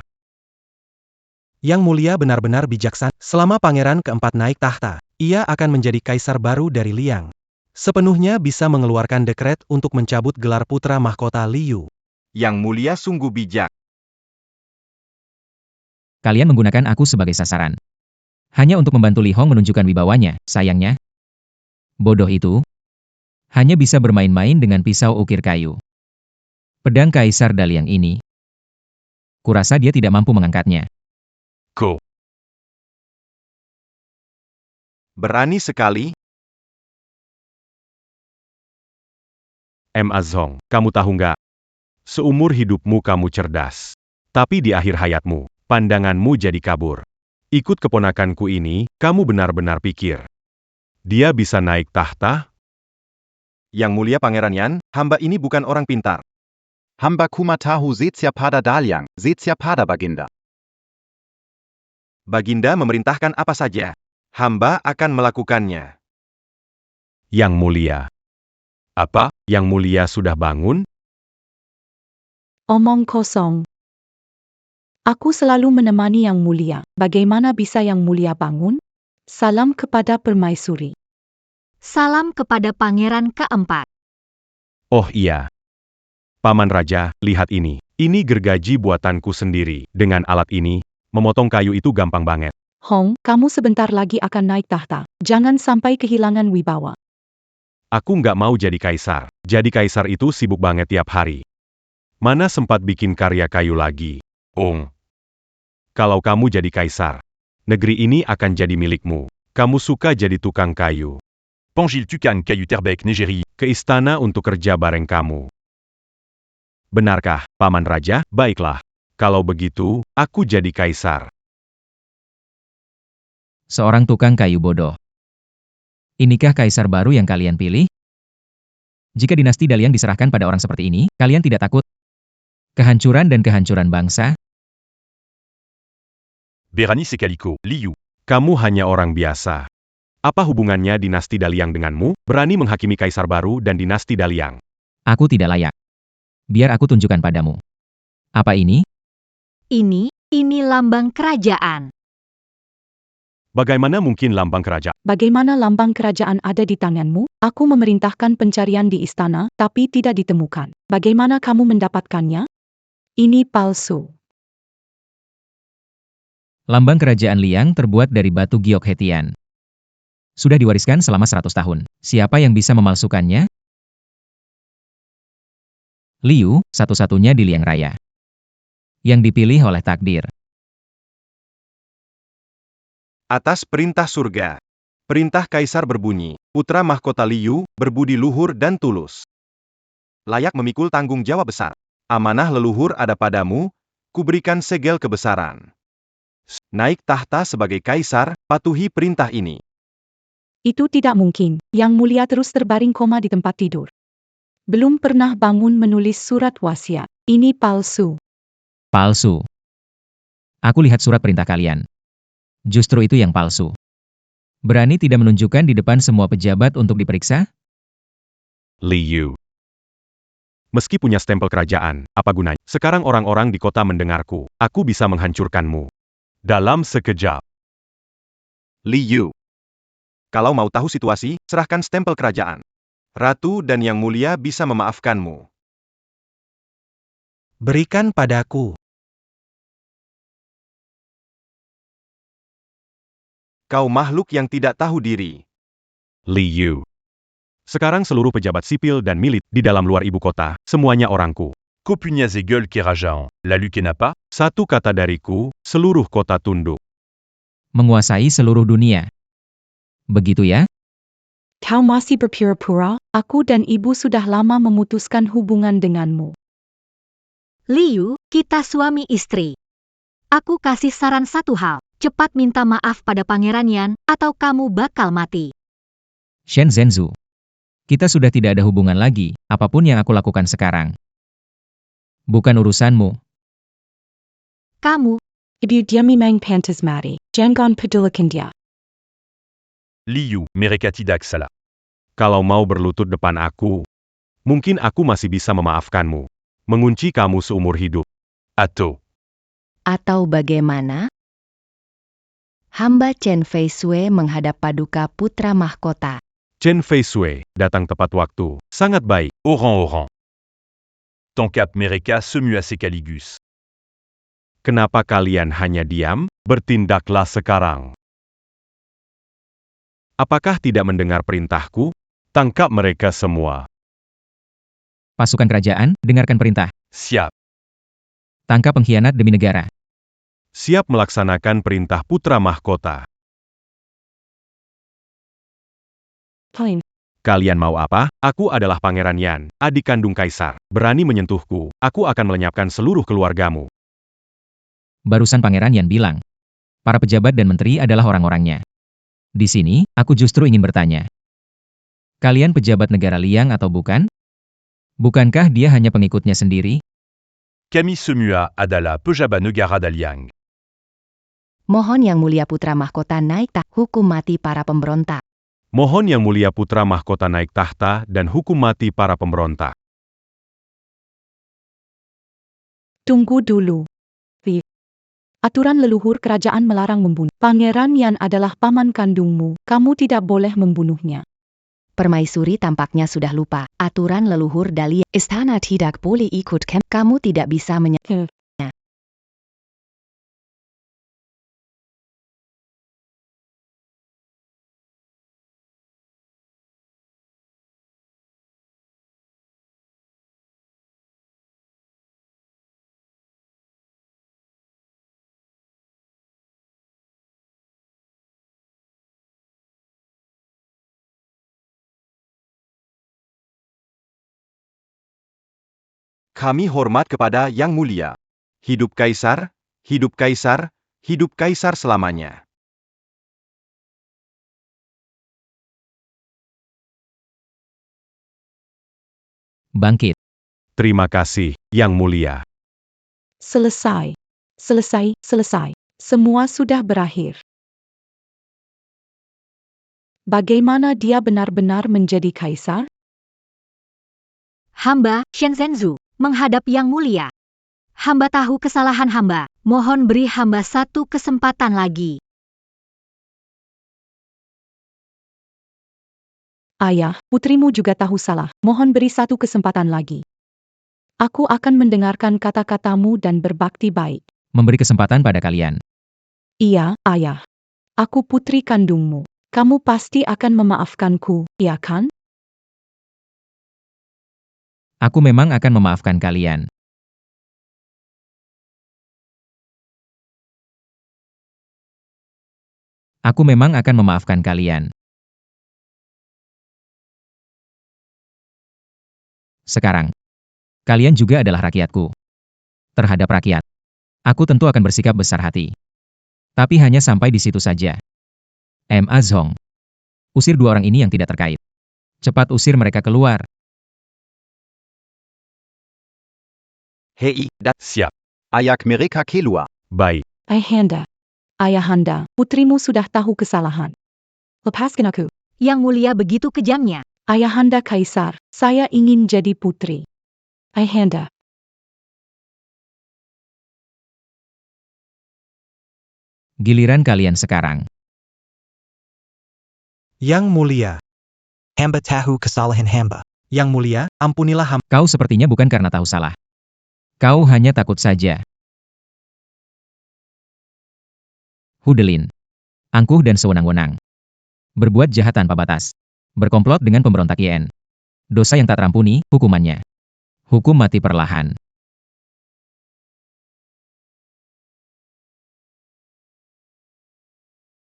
Yang Mulia benar-benar bijaksana. Selama Pangeran keempat naik tahta, ia akan menjadi kaisar baru dari Liang. Sepenuhnya bisa mengeluarkan dekret untuk mencabut gelar putra mahkota Liu. Yang Mulia sungguh bijak. Kalian menggunakan aku sebagai sasaran. Hanya untuk membantu Li Hong menunjukkan wibawanya, sayangnya. Bodoh itu. Hanya bisa bermain-main dengan pisau ukir kayu. Pedang Kaisar Daliang ini. Kurasa dia tidak mampu mengangkatnya. Ko. Berani sekali. Azong, kamu tahu nggak? Seumur hidupmu kamu cerdas. Tapi di akhir hayatmu, pandanganmu jadi kabur. Ikut keponakanku ini, kamu benar-benar pikir dia bisa naik tahta? Yang Mulia Pangeran Yan, hamba ini bukan orang pintar. Hamba kumatahu Setsia pada Daliang, Setsia pada Baginda. Baginda memerintahkan apa saja, hamba akan melakukannya. Yang Mulia. Apa? Yang Mulia sudah bangun? Omong kosong. Aku selalu menemani Yang Mulia. Bagaimana bisa Yang Mulia bangun? Salam kepada Permaisuri. Salam kepada Pangeran keempat. Oh iya. Paman Raja, lihat ini. Ini gergaji buatanku sendiri. Dengan alat ini, memotong kayu itu gampang banget. Hong, kamu sebentar lagi akan naik tahta. Jangan sampai kehilangan wibawa. Aku nggak mau jadi kaisar. Jadi kaisar itu sibuk banget tiap hari. Mana sempat bikin karya kayu lagi. Kalau kamu jadi kaisar, negeri ini akan jadi milikmu. Kamu suka jadi tukang kayu. Pangil Tukan Kayu Terbaik Negeri. Ke istana untuk kerja bareng kamu. Benarkah, Paman Raja? Baiklah. Kalau begitu, aku jadi kaisar. Seorang tukang kayu bodoh. Inikah kaisar baru yang kalian pilih? Jika dinasti Daliang diserahkan pada orang seperti ini, kalian tidak takut kehancuran dan kehancuran bangsa? Berani Sekaliko, Liu. Kamu hanya orang biasa. Apa hubungannya dinasti Daliang denganmu? Berani menghakimi kaisar baru dan dinasti Daliang. Aku tidak layak. Biar aku tunjukkan padamu. Apa ini? Ini lambang kerajaan. Bagaimana mungkin lambang kerajaan? Bagaimana lambang kerajaan ada di tanganmu? Aku memerintahkan pencarian di istana, tapi tidak ditemukan. Bagaimana kamu mendapatkannya? Ini palsu. Lambang kerajaan Liang terbuat dari batu giok Hetian. Sudah diwariskan selama 100 tahun. Siapa yang bisa memalsukannya? Liu, satu-satunya di Liang Raya. Yang dipilih oleh takdir. Atas perintah surga. Perintah kaisar berbunyi, putra mahkota Liu, berbudi luhur dan tulus. Layak memikul tanggung jawab besar. Amanah leluhur ada padamu, kuberikan segel kebesaran. Naik tahta sebagai kaisar, patuhi perintah ini. Itu tidak mungkin. Yang Mulia terus terbaring koma di tempat tidur. Belum pernah bangun menulis surat wasiat. Ini palsu. Palsu. Aku lihat surat perintah kalian. Justru itu yang palsu. Berani tidak menunjukkan di depan semua pejabat untuk diperiksa? Liu. Meski punya stempel kerajaan, apa gunanya? Sekarang orang-orang di kota mendengarku. Aku bisa menghancurkanmu. Dalam sekejap. Liu. Kalau mau tahu situasi, serahkan stempel kerajaan. Ratu dan Yang Mulia bisa memaafkanmu. Berikan padaku. Kau makhluk yang tidak tahu diri. Liu. Sekarang seluruh pejabat sipil dan milit di dalam luar ibu kota, semuanya orangku. Copunias et gueule Kerajahan, la Luque n'a pas? Satu kata dariku, seluruh kota tunduk. Menguasai seluruh dunia. Begitu ya? Kau masih berpura-pura? Aku dan ibu sudah lama memutuskan hubungan denganmu. Liu, kita suami istri. Aku kasih saran satu hal. Cepat minta maaf pada Pangeran Yan, atau kamu bakal mati. Shen Zhenzu. Kita sudah tidak ada hubungan lagi, apapun yang aku lakukan sekarang. Bukan urusanmu. Kamu, Ibu diami mang pantas mati. Jangan pedulikan dia. Liu, mereka tidak salah. Kalau mau berlutut depan aku, mungkin aku masih bisa memaafkanmu. Mengunci kamu seumur hidup. Atau bagaimana? Hamba Chen Fei Sui menghadap Paduka Putra Mahkota. Chen Fei Sui datang tepat waktu. Sangat baik. Orang. Tongkat mereka semua sekaligus. Kenapa kalian hanya diam? Bertindaklah sekarang. Apakah tidak mendengar perintahku? Tangkap mereka semua. Pasukan kerajaan, dengarkan perintah. Siap. Tangkap pengkhianat demi negara. Siap melaksanakan perintah putra mahkota. Plain. Kalian mau apa? Aku adalah Pangeran Yan, adik kandung kaisar. Berani menyentuhku, aku akan melenyapkan seluruh keluargamu. Barusan Pangeran Yan bilang, para pejabat dan menteri adalah orang-orangnya. Di sini, aku justru ingin bertanya. Kalian pejabat negara Liang atau bukan? Bukankah dia hanya pengikutnya sendiri? Kami semua adalah pejabat negara Daliang. Mohon Yang Mulia Putra Mahkota naik tahta, hukum mati para pemberontak. Mohon Yang Mulia Putra Mahkota naik tahta dan hukum mati para pemberontak. Tunggu dulu. Aturan leluhur kerajaan melarang membunuh. Pangeran Yan adalah paman kandungmu. Kamu tidak boleh membunuhnya. Permaisuri tampaknya sudah lupa. Aturan leluhur Daliang. Istana tidak boleh ikut camp. Kamu tidak bisa Kami hormat kepada Yang Mulia. Hidup kaisar, hidup kaisar, hidup kaisar selamanya. Bangkit. Terima kasih, Yang Mulia. Selesai. Selesai. Semua sudah berakhir. Bagaimana dia benar-benar menjadi kaisar? Hamba, Shenzhenzu, menghadap Yang Mulia. Hamba tahu kesalahan hamba. Mohon beri hamba satu kesempatan lagi. Ayah, putrimu juga tahu salah. Mohon beri satu kesempatan lagi. Aku akan mendengarkan kata-katamu dan berbakti baik. Memberi kesempatan pada kalian. Iya, ayah. Aku putri kandungmu. Kamu pasti akan memaafkanku, iya kan? Aku memang akan memaafkan kalian. Aku memang akan memaafkan kalian. Sekarang, kalian juga adalah rakyatku. Terhadap rakyat, aku tentu akan bersikap besar hati. Tapi hanya sampai di situ saja. Ma Zhong, usir dua orang ini yang tidak terkait. Cepat usir mereka keluar. Hei, Siap. Ayak mereka keluar. Baik. Ayahanda. Ayahanda, putrimu sudah tahu kesalahan. Lepaskan aku. Yang Mulia begitu kejamnya. Ayahanda kaisar, saya ingin jadi putri. Ayahanda. Giliran kalian sekarang. Yang Mulia. Hamba tahu kesalahan hamba. Yang Mulia, ampunilah hamba. Kau sepertinya bukan karena tahu salah. Kau hanya takut saja. Hudelin. Angkuh dan sewenang-wenang. Berbuat jahat tanpa batas. Berkomplot dengan pemberontak Yen. Dosa yang tak terampuni, hukumannya. Hukum mati perlahan.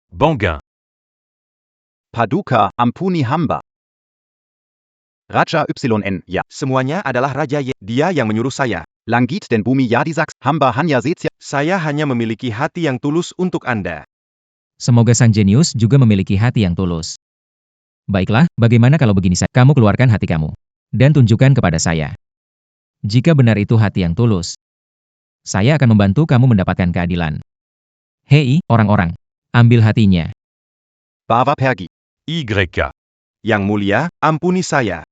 Banguin. Paduka, ampuni hamba. Raja YN, ja. Semuanya adalah Raja Ye. Dia yang menyuruh saya. Langit dan bumi ya disaks, hamba hanya setia. Saya hanya memiliki hati yang tulus untuk Anda. Semoga sang jenius juga memiliki hati yang tulus. Baiklah, bagaimana kalau begini saja? Kamu keluarkan hati kamu. Dan tunjukkan kepada saya. Jika benar itu hati yang tulus, saya akan membantu kamu mendapatkan keadilan. Hei, orang-orang. Ambil hatinya. Bava pergi. YK. Yang Mulia, ampuni saya.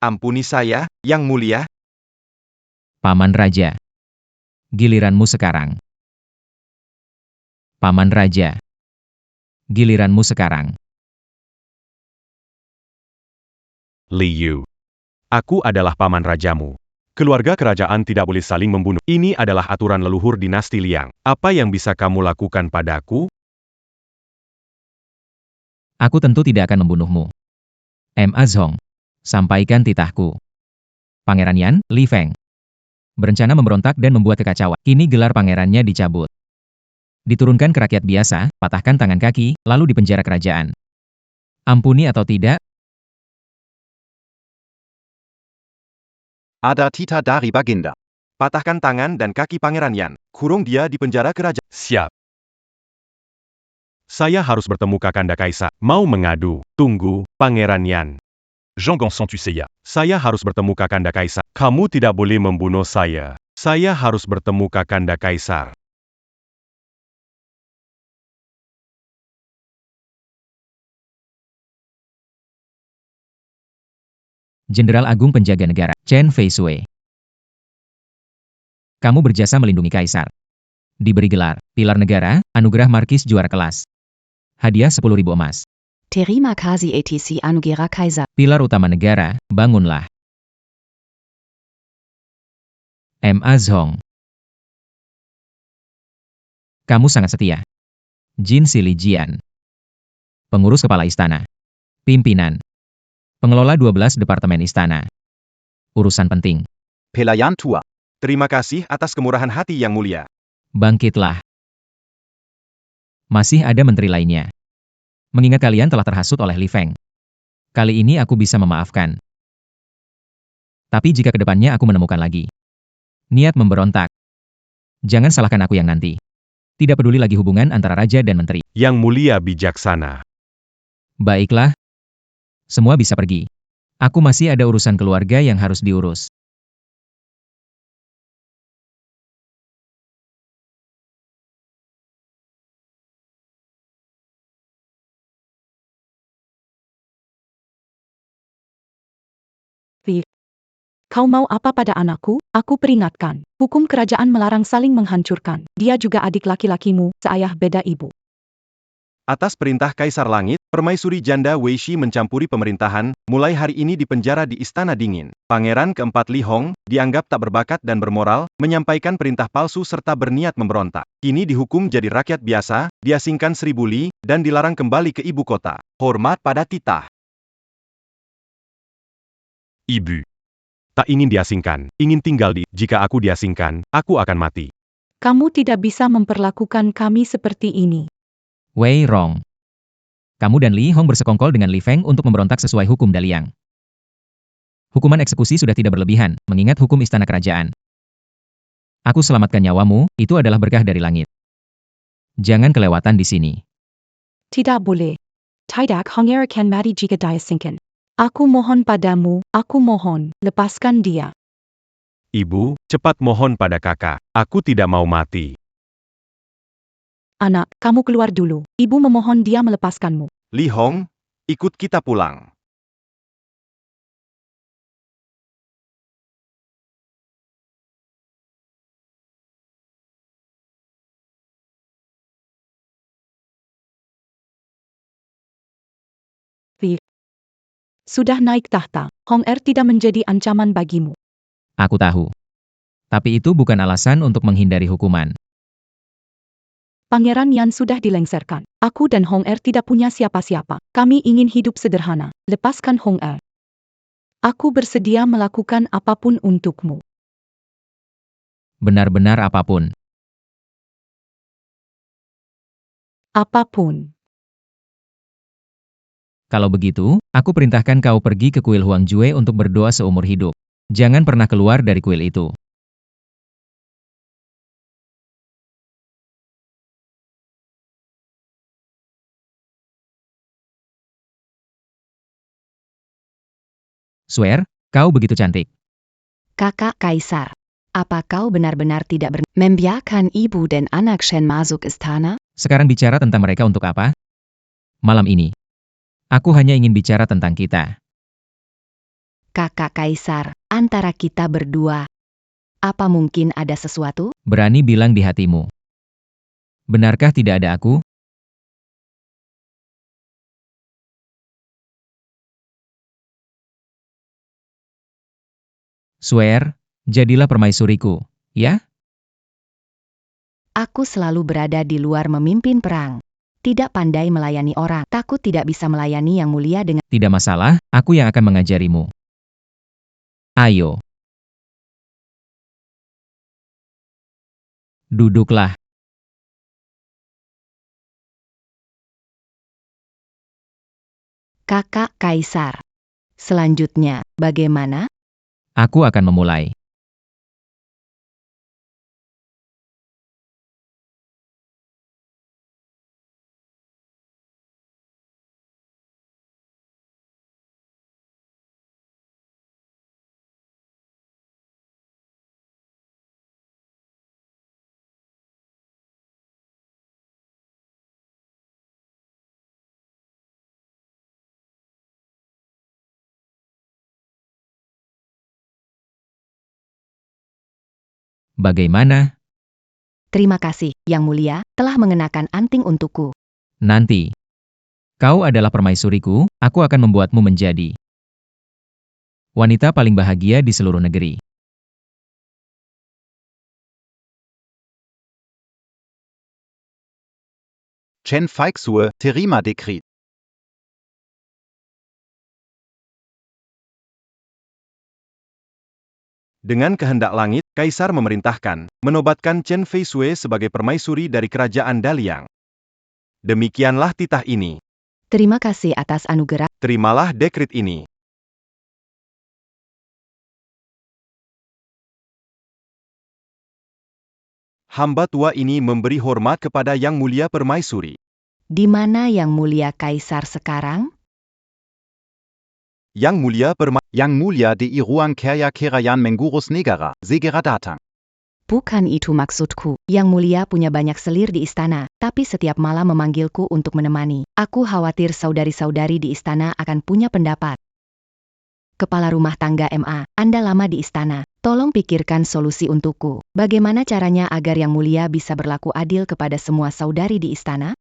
Ampuni saya, Yang Mulia. Paman Raja. Giliranmu sekarang. Paman Raja. Giliranmu sekarang. Li Yu. Aku adalah paman rajamu. Keluarga kerajaan tidak boleh saling membunuh. Ini adalah aturan leluhur dinasti Liang. Apa yang bisa kamu lakukan padaku? Aku tentu tidak akan membunuhmu. Ma Zhong. Sampaikan titahku. Pangeran Yan, Li Feng. Berencana memberontak dan membuat kekacauan. Kini gelar pangerannya dicabut. Diturunkan ke rakyat biasa, patahkan tangan kaki, lalu dipenjara kerajaan. Ampuni atau tidak, Ada tita dari baginda. Patahkan tangan dan kaki Pangeran Yan. Kurung dia di penjara kerajaan. Siap. Saya harus bertemu Kakanda Kaisar. Mau mengadu. Tunggu, Pangeran Yan. Jean Ganson Tuseya. Saya harus bertemu Kakanda Kaisar. Kamu tidak boleh membunuh saya. Saya harus bertemu Kakanda Kaisar. Jenderal Agung Penjaga Negara, Chen Feisui. Kamu berjasa melindungi Kaisar. Diberi gelar, Pilar Negara, Anugerah Markis Juara Kelas. Hadiah 10.000 emas. Terima kasih ATC Anugerah Kaiser. Pilar Utama Negara, bangunlah. Ma Zhong. Kamu sangat setia. Jin Silijian. Pengurus Kepala Istana. Pimpinan. Pengelola 12 Departemen Istana. Urusan penting. Pelayan tua. Terima kasih atas kemurahan hati Yang Mulia. Bangkitlah. Masih ada menteri lainnya. Mengingat kalian telah terhasut oleh Li Feng. Kali ini aku bisa memaafkan. Tapi jika kedepannya aku menemukan lagi niat memberontak, jangan salahkan aku yang nanti. Tidak peduli lagi hubungan antara raja dan menteri. Yang Mulia bijaksana. Baiklah. Semua bisa pergi. Aku masih ada urusan keluarga yang harus diurus. Kau mau apa pada anakku? Aku peringatkan. Hukum kerajaan melarang saling menghancurkan. Dia juga adik laki-lakimu, seayah beda ibu. Atas perintah Kaisar Langit, permaisuri janda Weishi mencampuri pemerintahan, mulai hari ini dipenjara di Istana Dingin. Pangeran keempat Li Hong, dianggap tak berbakat dan bermoral, menyampaikan perintah palsu serta berniat memberontak. Kini dihukum jadi rakyat biasa, diasingkan 1000 li, dan dilarang kembali ke ibu kota. Hormat pada titah. Ibu. Tak ingin diasingkan, ingin tinggal di, jika aku diasingkan, aku akan mati. Kamu tidak bisa memperlakukan kami seperti ini. Wei Rong. Kamu dan Li Hong bersekongkol dengan Li Feng untuk memberontak sesuai hukum Daliang. Hukuman eksekusi sudah tidak berlebihan, mengingat hukum istana kerajaan. Aku selamatkan nyawamu, itu adalah berkah dari langit. Jangan kelewatan di sini. Tidak boleh. Tidak Hong akan mati jika diasingkan. Aku mohon padamu, aku mohon, lepaskan dia. Ibu, cepat mohon pada kakak, aku tidak mau mati. Anak, kamu keluar dulu. Ibu memohon dia melepaskanmu. Li Hong, ikut kita pulang. Sudah naik tahta, Hong tidak menjadi ancaman bagimu. Aku tahu. Tapi itu bukan alasan untuk menghindari hukuman. Pangeran Yan sudah dilengsarkan. Aku dan Hong tidak punya siapa-siapa. Kami ingin hidup sederhana. Lepaskan Hong. Aku bersedia melakukan apapun untukmu. Benar-benar apapun. Apapun. Kalau begitu, aku perintahkan kau pergi ke kuil Huang Jue untuk berdoa seumur hidup. Jangan pernah keluar dari kuil itu. Swear, kau begitu cantik. Kakak Kaisar, apa kau benar-benar tidak membiarkan ibu dan anak Shen masuk istana? Sekarang bicara tentang mereka untuk apa? Malam ini. Aku hanya ingin bicara tentang kita. Kakak Kaisar, antara kita berdua, apa mungkin ada sesuatu? Berani bilang di hatimu. Benarkah tidak ada aku? Swear, jadilah permaisuriku, ya? Aku selalu berada di luar memimpin perang. Tidak pandai melayani orang, takut tidak bisa melayani yang mulia dengan... Tidak masalah, aku yang akan mengajarimu. Ayo. Duduklah. Kakak Kaisar. Selanjutnya, bagaimana? Aku akan memulai. Bagaimana? Terima kasih, Yang Mulia, telah mengenakan anting untukku. Nanti. Kau adalah permaisuriku, aku akan membuatmu menjadi wanita paling bahagia di seluruh negeri. Chen Feixue, Terima Dekret. Dengan kehendak langit, Kaisar memerintahkan, menobatkan Chen Feixue sebagai permaisuri dari kerajaan Daliang. Demikianlah titah ini. Terima kasih atas anugerah. Terimalah dekret ini. Hamba tua ini memberi hormat kepada Yang Mulia Permaisuri. Di mana Yang Mulia Kaisar sekarang? Yang Mulia di Iruang Kerja Kerayan Mengurus Negara, Segera Datang. Bukan itu maksudku. Yang Mulia punya banyak selir di istana, tapi setiap malam memanggilku untuk menemani. Aku khawatir saudari-saudari di istana akan punya pendapat. Kepala rumah tangga MA, Anda lama di istana. Tolong pikirkan solusi untukku. Bagaimana caranya agar Yang Mulia bisa berlaku adil kepada semua saudari di istana?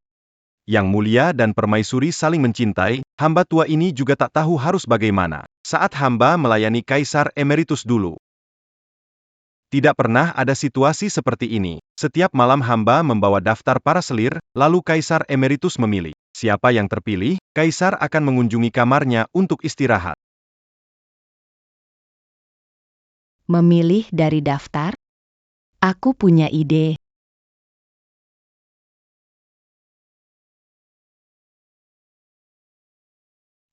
Yang Mulia dan Permaisuri saling mencintai, hamba tua ini juga tak tahu harus bagaimana. Saat hamba melayani Kaisar Emeritus dulu. Tidak pernah ada situasi seperti ini. Setiap malam hamba membawa daftar para selir, lalu Kaisar Emeritus memilih. Siapa yang terpilih, Kaisar akan mengunjungi kamarnya untuk istirahat. Memilih dari daftar? Aku punya ide.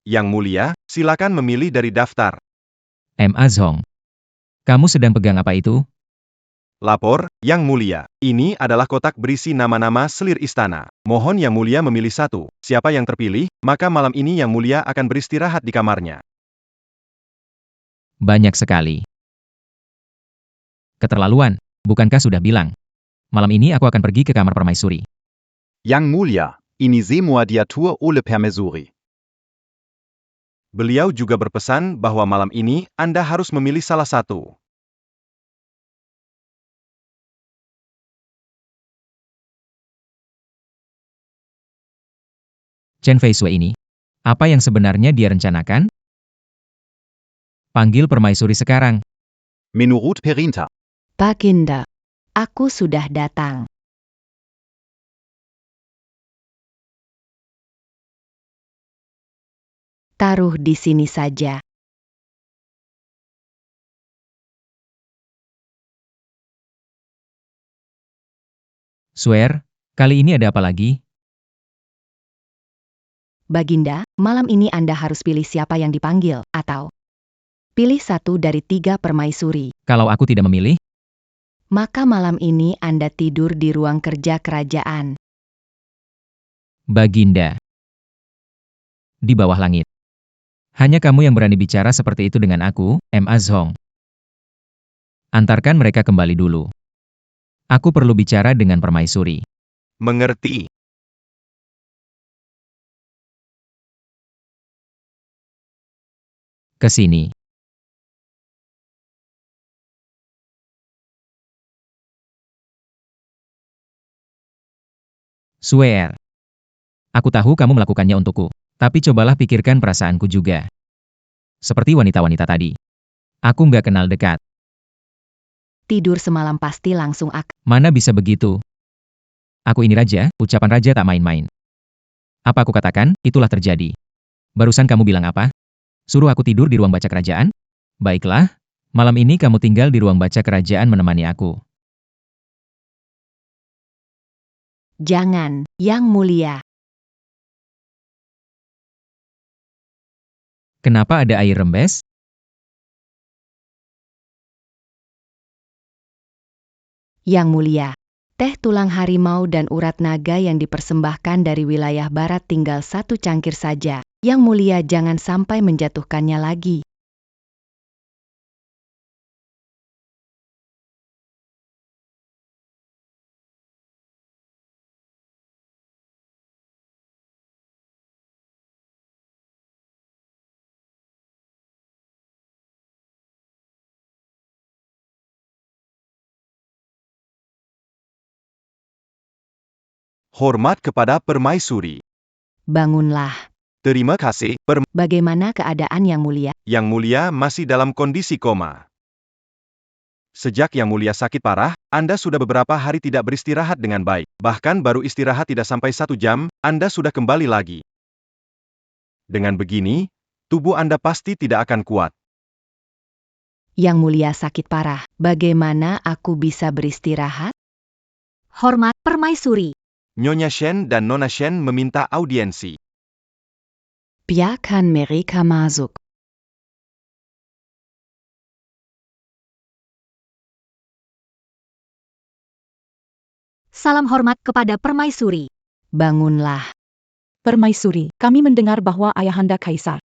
Yang Mulia, silakan memilih dari daftar. MA Zhong. Kamu sedang pegang apa itu? Lapor, Yang Mulia. Ini adalah kotak berisi nama-nama selir istana. Mohon Yang Mulia memilih satu. Siapa yang terpilih, maka malam ini Yang Mulia akan beristirahat di kamarnya. Banyak sekali. Keterlaluan, bukankah sudah bilang? Malam ini aku akan pergi ke kamar permaisuri. Yang Mulia, ini semua diatur oleh permaisuri. Beliau juga berpesan bahwa malam ini Anda harus memilih salah satu. Chen Feisui ini, apa yang sebenarnya dia rencanakan? Panggil permaisuri sekarang. Menurut perintah. Baginda, aku sudah datang. Taruh di sini saja. Swear, kali ini ada apa lagi? Baginda, malam ini Anda harus pilih siapa yang dipanggil, atau pilih satu dari 3 permaisuri. Kalau aku tidak memilih, Maka malam ini Anda tidur di ruang kerja kerajaan. Baginda. Di bawah langit. Hanya kamu yang berani bicara seperti itu dengan aku, MA Zhong. Antarkan mereka kembali dulu. Aku perlu bicara dengan permaisuri. Mengerti. Ke sini. Swear. Aku tahu kamu melakukannya untukku, tapi cobalah pikirkan perasaanku juga. Seperti wanita-wanita tadi. Aku nggak kenal dekat. Tidur semalam pasti langsung Mana bisa begitu? Aku ini raja, ucapan raja tak main-main. Apa aku katakan, itulah terjadi. Barusan kamu bilang apa? Suruh aku tidur di ruang baca kerajaan? Baiklah, malam ini kamu tinggal di ruang baca kerajaan menemani aku. Jangan, Yang Mulia. Kenapa ada air rembes? Yang Mulia. Teh tulang harimau dan urat naga yang dipersembahkan dari wilayah barat tinggal 1 cangkir saja. Yang Mulia jangan sampai menjatuhkannya lagi. Hormat kepada permaisuri. Bangunlah. Terima kasih, Bagaimana keadaan Yang Mulia? Yang Mulia masih dalam kondisi koma. Sejak Yang Mulia sakit parah, Anda sudah beberapa hari tidak beristirahat dengan baik. Bahkan baru istirahat tidak sampai 1 jam, Anda sudah kembali lagi. Dengan begini, tubuh Anda pasti tidak akan kuat. Yang Mulia sakit parah. Bagaimana aku bisa beristirahat? Hormat permaisuri. Nyonya Shen dan Nona Shen meminta audiensi. Biarkan mereka masuk. Salam hormat kepada permaisuri. Bangunlah. Permaisuri, kami mendengar bahwa Ayahanda Kaisar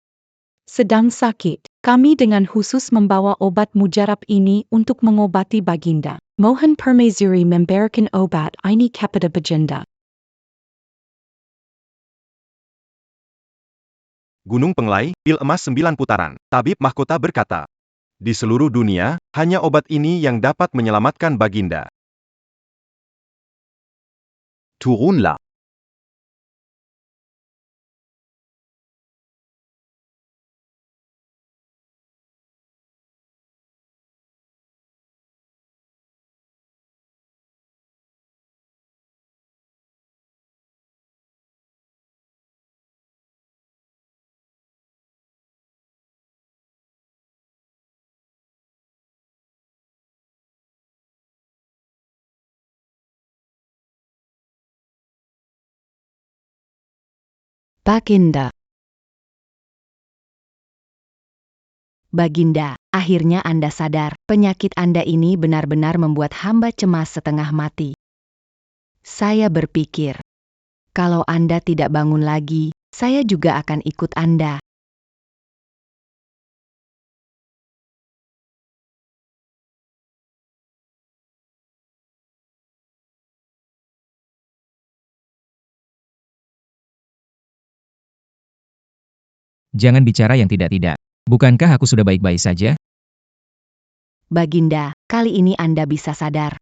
sedang sakit. Kami dengan khusus membawa obat mujarab ini untuk mengobati Baginda. Mohon Permaisuri memberikan obat ini kepada Baginda. Gunung Penglai, pil emas 9 putaran. Tabib mahkota berkata, di seluruh dunia, hanya obat ini yang dapat menyelamatkan Baginda. Turunlah. Baginda. Baginda, akhirnya Anda sadar, penyakit Anda ini benar-benar membuat hamba cemas setengah mati. Saya berpikir, kalau Anda tidak bangun lagi, saya juga akan ikut Anda. Jangan bicara yang tidak-tidak. Bukankah aku sudah baik-baik saja? Baginda, kali ini Anda bisa sadar.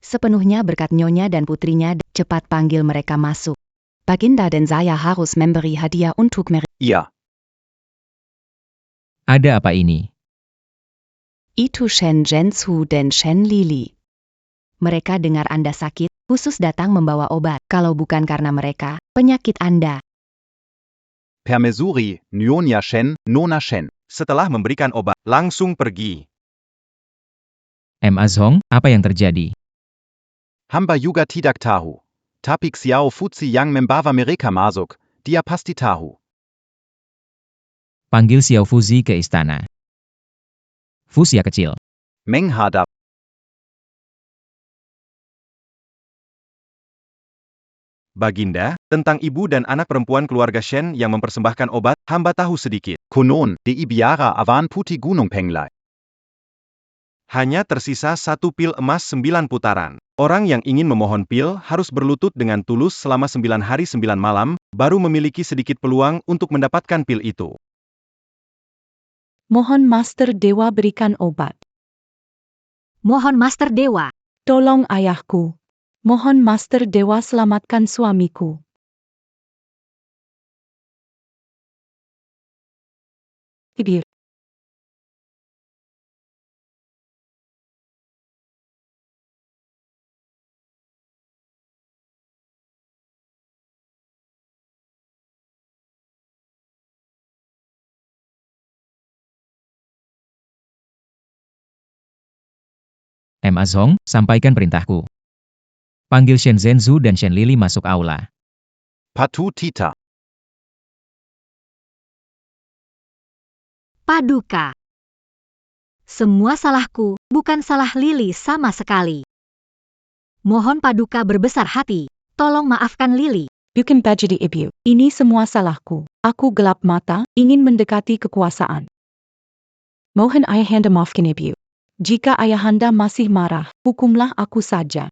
Sepenuhnya berkat Nyonya dan putrinya, cepat panggil mereka masuk. Baginda dan saya harus memberi hadiah untuk mereka. Iya. Ada apa ini? Itu Shen Zhenzu dan Shen Lili. Mereka dengar Anda sakit, khusus datang membawa obat. Kalau bukan karena mereka, penyakit Anda. Permaisuri, Nyonya Shen, Nona Shen. Setelah memberikan obat, langsung pergi. Ma Zhong, apa yang terjadi? Hamba juga tidak tahu. Tapi Xiao Fuzi yang membawa mereka masuk, dia pasti tahu. Panggil Xiao Fuzi ke istana. Fusia kecil. Menghadap. Baginda, tentang ibu dan anak perempuan keluarga Shen yang mempersembahkan obat, hamba tahu sedikit. Konon, di Ibiara awan putih Gunung Penglai. Hanya tersisa 1 pil emas 9 putaran. Orang yang ingin memohon pil harus berlutut dengan tulus selama 9 hari 9 malam, baru memiliki sedikit peluang untuk mendapatkan pil itu. Mohon Master Dewa berikan obat. Mohon Master Dewa. Tolong ayahku. Mohon Master Dewa selamatkan suamiku. Ibir. Ma Zhong, sampaikan perintahku. Panggil Shen Zhenzu dan Shen Lili masuk aula. Patu Tita. Paduka. Semua salahku, bukan salah Lili sama sekali. Mohon Paduka berbesar hati, tolong maafkan Lili. Bukan bajadi ibu. Ini semua salahku. Aku gelap mata, ingin mendekati kekuasaan. Mohon ayahanda maafkan ibu. Jika ayahanda masih marah, hukumlah aku saja.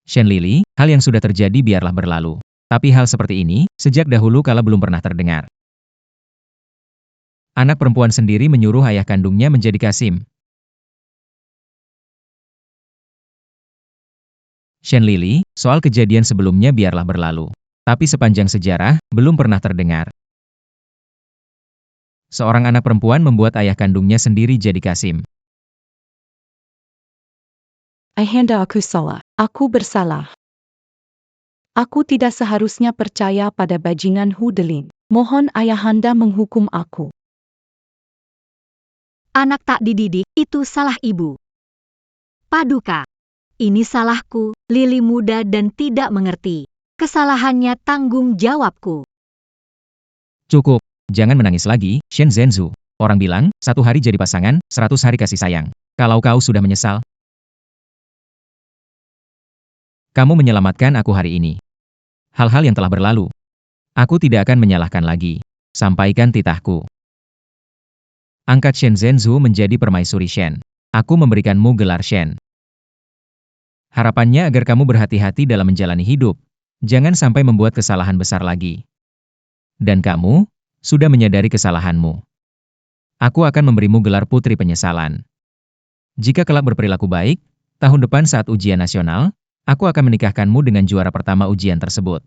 Shen Lili, hal yang sudah terjadi biarlah berlalu. Tapi hal seperti ini, sejak dahulu kala belum pernah terdengar. Anak perempuan sendiri menyuruh ayah kandungnya menjadi Kasim. Shen Lili, soal kejadian sebelumnya biarlah berlalu. Tapi sepanjang sejarah, belum pernah terdengar. Seorang anak perempuan membuat ayah kandungnya sendiri jadi Kasim. Ayahanda aku salah. Aku bersalah. Aku tidak seharusnya percaya pada bajingan Hudelin. Mohon ayahanda menghukum aku. Anak tak dididik, itu salah ibu. Paduka. Ini salahku, Lili muda dan tidak mengerti. Kesalahannya tanggung jawabku. Cukup, jangan menangis lagi, Shen Zhenzu. Orang bilang, 1 hari jadi pasangan, 100 hari kasih sayang. Kalau kau sudah menyesal, kamu menyelamatkan aku hari ini. Hal-hal yang telah berlalu, aku tidak akan menyalahkan lagi. Sampaikan titahku. Angkat Shen Zhenzu menjadi permaisuri Shen. Aku memberikanmu gelar Shen. Harapannya agar kamu berhati-hati dalam menjalani hidup. Jangan sampai membuat kesalahan besar lagi. Dan kamu, Sudah menyadari kesalahanmu. Aku akan memberimu gelar Putri Penyesalan. Jika kelak berperilaku baik, tahun depan saat ujian nasional, aku akan menikahkanmu dengan juara pertama ujian tersebut.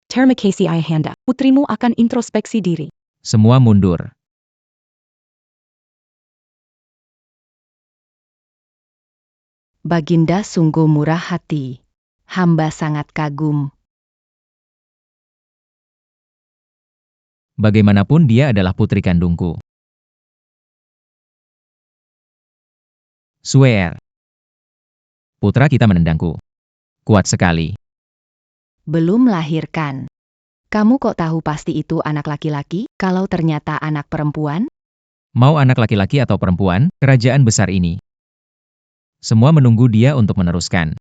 Terima kasih Ayahanda. Putrimu akan introspeksi diri. Semua mundur. Baginda sungguh murah hati. Hamba sangat kagum. Bagaimanapun dia adalah putri kandungku. Suer. Putra kita menendangku. Kuat sekali. Belum melahirkan. Kamu kok tahu pasti itu anak laki-laki, kalau ternyata anak perempuan? Mau anak laki-laki atau perempuan, kerajaan besar ini. Semua menunggu dia untuk meneruskan.